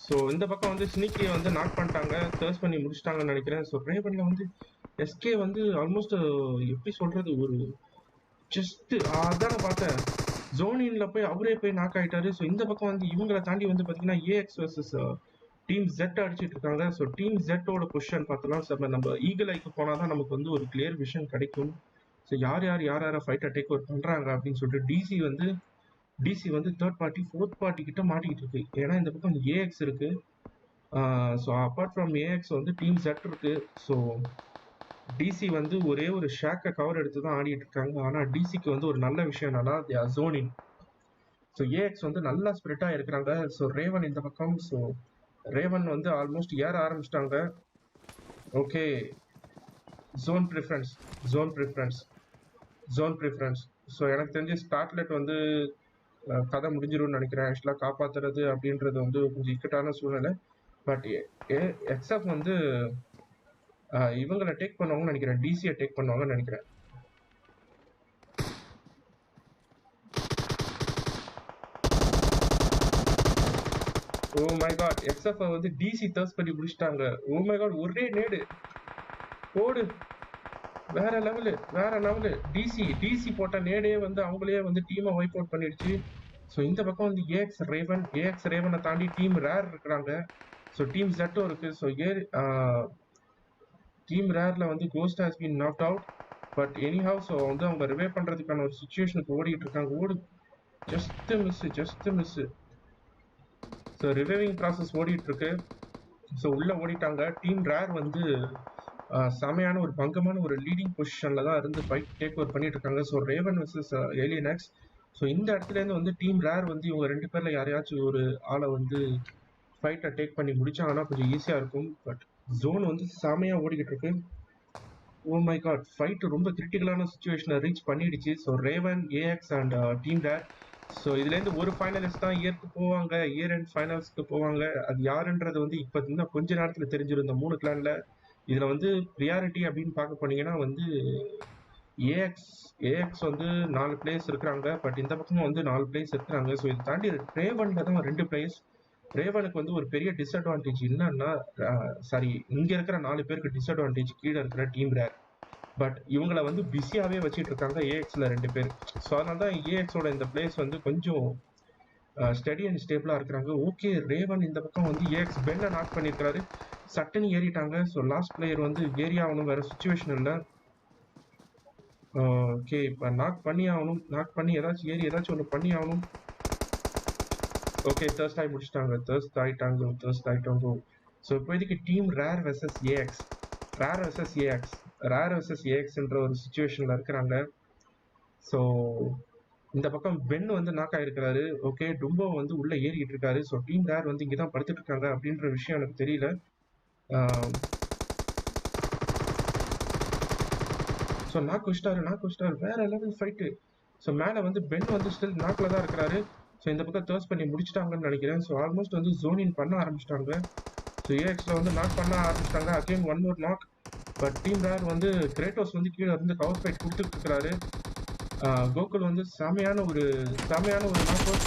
ஸோ இந்த பக்கம் வந்து ஸ்னிக்கியை வந்து நாக் பண்ணிட்டாங்க, தர்ஸ் பண்ணி முடிச்சிட்டாங்கன்னு நினைக்கிறேன். ஸோ ரேவன்ல வந்து எஸ்கே வந்து ஆல்மோஸ்ட் எப்படி சொல்றது, ஒரு ஜஸ்ட் அதான் பார்த்தேன் ஜோனின்ல போய் அவரே போய் நாக் ஆயிட்டாரு. ஸோ இந்த பக்கம் வந்து இவங்களை தாண்டி வந்து பார்த்தீங்கன்னா ஏஎக்ஸ் வர்சஸ் டீம் ஜெட் அடிச்சிட்டு இருக்காங்க. ஸோ டீம் ஜெட்டோட பொசிஷன் பார்த்தலாம். ஸோ நம்ம ஈகிள் ஐக்கு போனால் தான் நமக்கு வந்து ஒரு கிளியர் விஷன் கிடைக்கும். ஸோ யார் ஃபைட்டை டேக் ஓவர் பண்ணுறாங்க அப்படின்னு சொல்லிட்டு டிசி வந்து தேர்ட் பார்ட்டி ஃபோர்த் பார்ட்டி கிட்ட மாட்டிக்கிட்டு இருக்கு. ஏன்னா இந்த பக்கம் ஏஎக்ஸ் இருக்கு. ஸோ அப்பார்ட் ஃப்ரம் ஏஎக்ஸ் வந்து டீம் ஜெட் இருக்கு. ஸோ டிசி வந்து ஒரே ஒரு ஷேக்கை கவர் எடுத்து தான் ஆடிட்டு இருக்காங்க. ஆனால் டிசிக்கு வந்து ஒரு நல்ல விஷயம் என்னன்னா ஜோனின். ஸோ ஏஎக்ஸ் வந்து நல்லா ஸ்ப்ரெட் ஆகிருக்கிறாங்க. ஸோ ரேவன் இந்த பக்கம். ஸோ ரேவன் வந்து ஆல்மோஸ்ட் ஏற ஆரம்பிச்சிட்டாங்க. Okay, zone preference. ஸோ எனக்கு தெரிஞ்சு ஸ்காட்லெட் வந்து கதை முடிஞ்சிரும்னு நினைக்கிறேன். ஆக்சுவலாக காப்பாற்றுறது அப்படின்றது வந்து கொஞ்சம் இக்கட்டான சூழ்நிலை. பட் எக்ஸப்ட் வந்து இவங்களை டேக் பண்ணுவாங்கன்னு நினைக்கிறேன். டிசியை டேக் பண்ணுவாங்கன்னு நினைக்கிறேன். ஓ மை காட், XF வந்து டிசி தர்ஸ் பண்ணி முடிச்சிட்டாங்க. ஓ மை காட், ஒரே நேடு போடு. வேற லெவலு, வேற லெவலு. டிசி போட்ட நேடே வந்து அவங்களே வந்து டீமை வைப் அவுட் பண்ணிடுச்சு. ஸோ இந்த பக்கம் வந்து ஏஎக்ஸ் ரேவனை தாண்டி டீம் ரேர் இருக்கிறாங்க. ஸோ டீம் ஜெட்டும் இருக்கு. ஸோ டீம் ரேர்ல வந்து ghost has been knocked out. But anyhow, so வந்து அவங்க ரிவைவ் பண்றதுக்கான ஒரு சுச்சுவேஷனுக்கு ஓடிட்டு இருக்காங்க. Just miss. So reviving process ஓடிட்டு இருக்கு. ஸோ உள்ள ஓடிட்டாங்க. டீம் ரேர் வந்து செமையான ஒரு பங்கமான ஒரு லீடிங் பொசிஷன்ல தான் இருந்து ஃபைட் டேக் ஓவர் பண்ணிட்டு இருக்காங்க. So Raven versus alien. So இந்த இடத்துல இருந்து வந்து டீம் ரேர் வந்து இவங்க 2 பேர்ல யாரையாச்சும் ஒரு ஆளை வந்து ஃபைட்டை டேக் பண்ணி முடிச்சாங்கன்னா கொஞ்சம் ஈஸியா இருக்கும். பட் ஜோன் வந்து செமையா ஓடிக்கிட்டு இருக்கு. ஓ மை காட், ஃபைட் ரொம்ப கிரிட்டிக்கலான சுச்சுவேஷனை ரீச் பண்ணிடுச்சு. So Raven, AX and team Rare. So இதுலேருந்து ஒரு ஃபைனலிஸ்ட் தான் இயருக்கு போவாங்க, இயர் அண்ட் ஃபைனல்ஸ்க்கு போவாங்க. அது யாருன்றது வந்து இப்போ இன்னும் கொஞ்ச நேரத்தில் தெரிஞ்சிடும் இந்த 3 கிளான்ல. இதில் வந்து ப்ரியாரிட்டி அப்படின்னு பார்க்க போனீங்கன்னா வந்து ஏஎக்ஸ் வந்து 4 பிளேயர்ஸ் இருக்கிறாங்க. பட் இந்த பக்கமும் வந்து 4 பிளேயர்ஸ் இருக்கிறாங்க. ஸோ இதை தாண்டி ரேவனில் தான் 2 பிளேயர்ஸ். ரேவனுக்கு வந்து ஒரு பெரிய டிஸ்அட்வான்டேஜ் என்னன்னா, சாரி, இங்க இருக்கிற 4 பேருக்கு டிஸ்அட்வான்டேஜ் கீழே இருக்கிற டீம் ரேர். பட் இவங்கள வந்து பிஸியாவே வச்சுட்டு இருக்காங்க ஏஎக்ஸ்ல 2 பேர். ஸோ அதனால தான் ஏஎக்ஸோட இந்த பிளேஸ் வந்து கொஞ்சம் ஸ்டடி அண்ட் ஸ்டேபிளா இருக்கிறாங்க. ஓகே, ரேவன் இந்த பக்கம் வந்து ஏஎக்ஸ் பென்னை நாக் பண்ணியிருக்காரு. சட்டுன்னு ஏறிட்டாங்க. ஸோ லாஸ்ட் பிளேயர் வந்து ஏறி ஆகணும், வேற சுச்சுவேஷன் இல்லை. ஓகே, இப்போ நாக் பண்ணி ஆகணும். நாக் பண்ணி ஏதாச்சும் ஒன்று பண்ணி ஆகணும். ஓகே, தர்ஸ்ட் ஆகி முடிச்சிட்டாங்க. தர்ஸ்ட் ஆயிட்டாங்க. ஸோ இப்போதைக்கு டீம் ரேர் வெர்சஸ் ஏஎக்ஸ்ன்ற ஒரு சுச்சுவேஷன்ல இருக்கிறாங்க. ஸோ இந்த பக்கம் பென் வந்து நாக் ஆயிருக்கிறாரு. ஓகே, டும்போ வந்து உள்ள ஏறிட்டு இருக்காரு. ஸோ டீம் ரேர் வந்து இங்கே தான் படுத்துட்டு இருக்காங்க அப்படின்ற விஷயம் எனக்கு தெரியல. ஸோ நாக் வச்சிட்டாரு. வேற லெவல் ஃபைட்டு. ஸோ மேலே வந்து பென் வந்து ஸ்டில் நாக்கில் தான் இருக்கிறாரு. ஸோ இந்த பக்கம் தர்ஸ் பண்ணி முடிச்சிட்டாங்கன்னு நினைக்கிறேன். ஸோ ஆல்மோஸ்ட் வந்து ஜோனின் பண்ண ஆரம்பிச்சிட்டாங்க. ஸோ ஏஎக்ஸில் வந்து நாக் பண்ண ஆரம்பிச்சிட்டாங்க. Again one more knock. But team Rare வந்து கிரேட்டோஸ் வந்து கீழே இருந்து கவர் ஃபைட் கொடுத்துட்டு இருக்கிறாரு. கோகுல் வந்து செமையான ஒரு நாக் அவுட்.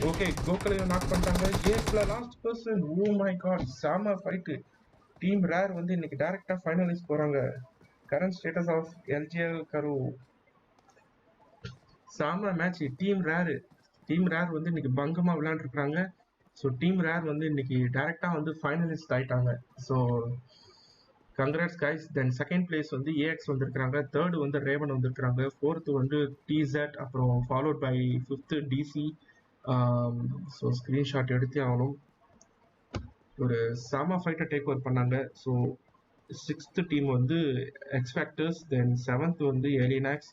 ஓகே, கோகுலையும் நாக் பண்ணிட்டாங்க. ஏஎக்ஸ்ல last person. Oh my God, செம ஃபைட்டு. டீம் ரேர் வந்து இன்னைக்கு டைரக்டா ஃபைனலிஸ்ட் போறாங்க. கரண்ட் ஸ்டேட்டஸ் ஆஃப் எல்ஜிஎல் கரு செம மேட்ச். டீம் ரேர் வந்து இன்னைக்கு பங்கமா விளையாண்டுருக்காங்க. ஸோ டீம் ரேர் வந்து இன்னைக்கு டைரக்டா வந்து ஃபைனலிஸ்ட் ஆயிட்டாங்க. So congrats guys. Then second place வந்து ஏஎக்ஸ் வந்திருக்காங்க. தேர்டு வந்து ரேவன் வந்திருக்காங்க. ஃபோர்த்து வந்து டிசெட், அப்புறம் ஃபாலோட் பை ஃபிஃப்த்து டிசி. ஸோ ஸ்க்ரீன்ஷாட் எடுத்தே ஆகணும். ஒரு செம ஃபைட்டை டேக் ஓவர் பண்ணாங்க. ஸோ சிக்ஸ்த்து டீம் வந்து எக்ஸ்ஃபேக்டர்ஸ். தென் செவன்த் வந்து ஏலியனாக்ஸ்.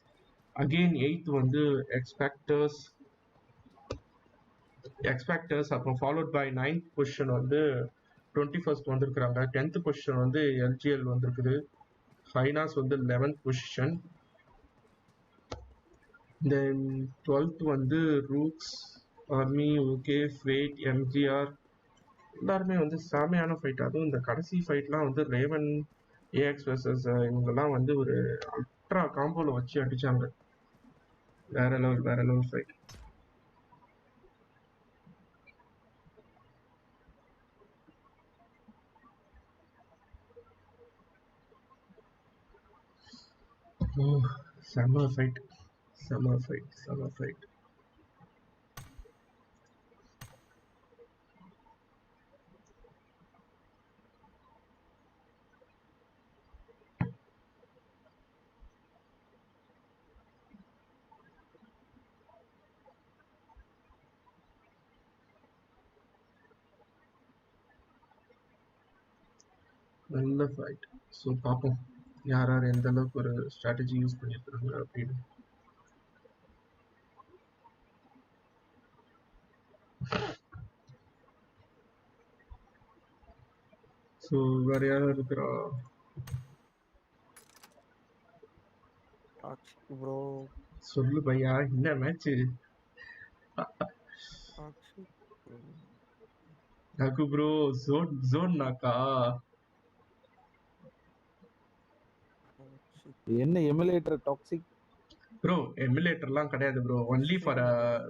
அகெயின் எயித் வந்து எக்ஸ்ஃபேக்டர்ஸ். அப்புறம் ஃபாலோட் பை 9th பொசிஷன் வந்து 21st வந்திருக்கிறாங்க. 10th பொசிஷன் வந்து LGL வந்திருக்குது. ஃபைனாஸ் வந்து 11th பொசிஷன். தென் 12th வந்து ரூக்ஸ், ஆர்மி, ஓகே, ஃபேட், எம்ஜிஆர் எல்லாருமே வந்து செமையான ஃபைட். அதுவும் இந்த கடைசி ஃபைட்லாம் வந்து ரேவன், ஏஎக்ஸ் வெர்சஸ் இவங்கெல்லாம் வந்து ஒரு அல்ட்ரா காம்போல வச்சு அடிச்சாங்க. வேற லெவல் ஃபைட். செம ஃபைட். நல்ல ஃபைட். ஸோ பார்ப்போம் யார் எந்த அளவுக்கு ஒரு ஸ்ட்ராட்டஜி யூஸ் பண்ணியிருக்காங்க அப்படின்னு. ஸோ வேற யாரும் இருக்கிறா? ப்ரோ சொல்லு பையா, என்ன மேட்ச்? நாக்கு ப்ரோ, ஜோன் நாக்கா? என்ன எமுலேட்டர் டாக்ஸிக் ப்ரோ? எமுலேட்டர்லாம் கிடையாது bro. Only for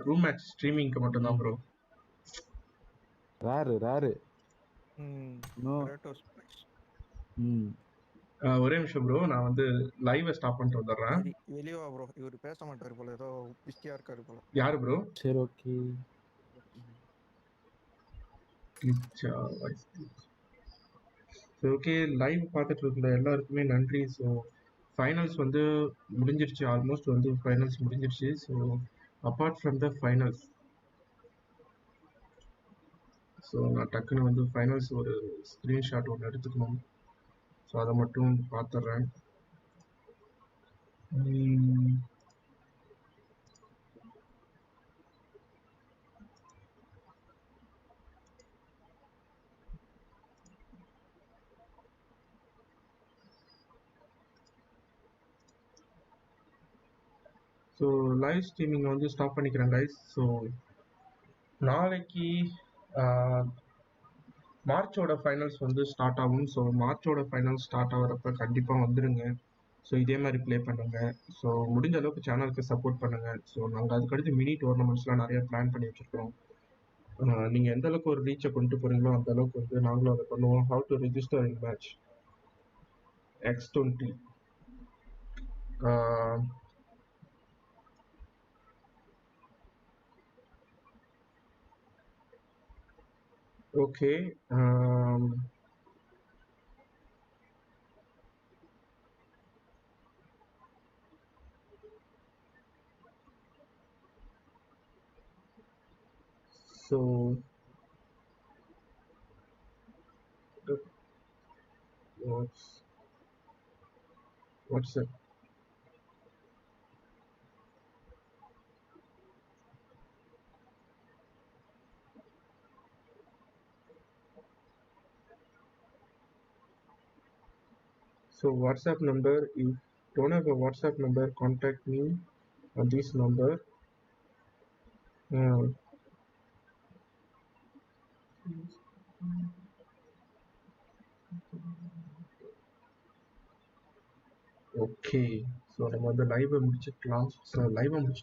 room match ஸ்ட்ரீமிங்க்கு மட்டும் தான் bro. Rare no. Kratos Spice. ம் ஒரே நிமிஷம் ப்ரோ, நான் வந்து லைவை ஸ்டாப் பண்ணிட்டு வந்துடுறேன். வெளியே வா ப்ரோ, இவர் பேச மாட்டாரு போல, ஏதோ பிஸியா இருக்காரு போல. யாரு ப்ரோ? சரி ஓகே. ஓகே, லைவ் பார்த்துட்டு இருக்கிற எல்லாருக்குமே நன்றி. ஸோ ஃபைனல்ஸ் வந்து முடிஞ்சிருச்சு, ஆல்மோஸ்ட் வந்து ஃபைனல்ஸ் முடிஞ்சிருச்சு. So apart from the finals, so நான் டக்குன்னு வந்து ஃபைனல்ஸ் ஒரு ஸ்க்ரீன்ஷாட் ஒன்று எடுத்துக்கணும். ஸோ அதை மட்டும் பார்த்துட்றேன். ஸோ லைவ் ஸ்ட்ரீமிங் வந்து ஸ்டாப் பண்ணிக்கிறேன் கைஸ். ஸோ நாளைக்கு மார்ச்சோட ஃபைனல்ஸ் வந்து ஸ்டார்ட் ஆகும். ஸோ மார்ச்சோட ஃபைனல்ஸ் ஸ்டார்ட் ஆகிறப்ப கண்டிப்பாக வந்துடுங்க. ஸோ இதே மாதிரி ப்ளே பண்ணுங்க. ஸோ முடிஞ்ச அளவுக்கு சேனலுக்கு சப்போர்ட் பண்ணுங்க. ஸோ நாங்கள் அதுக்கடுத்து மினி டோர்னமெண்ட்ஸ்லாம் நிறைய பிளான் பண்ணி வச்சுருக்கோம். நீங்கள் எந்த அளவுக்கு ஒரு ரீச்சை கொண்டு போகிறீங்களோ அந்த அளவுக்கு வந்து நாங்களும் அதை பண்ணுவோம். How to register in match X20. Okay, so WhatsApp So WhatsApp number, if you don't have a WhatsApp number, contact me on this number. Okay, so நம்ம வந்து லைவை முடிச்சுக்கலாம். ஸோ லைவை முடிச்சு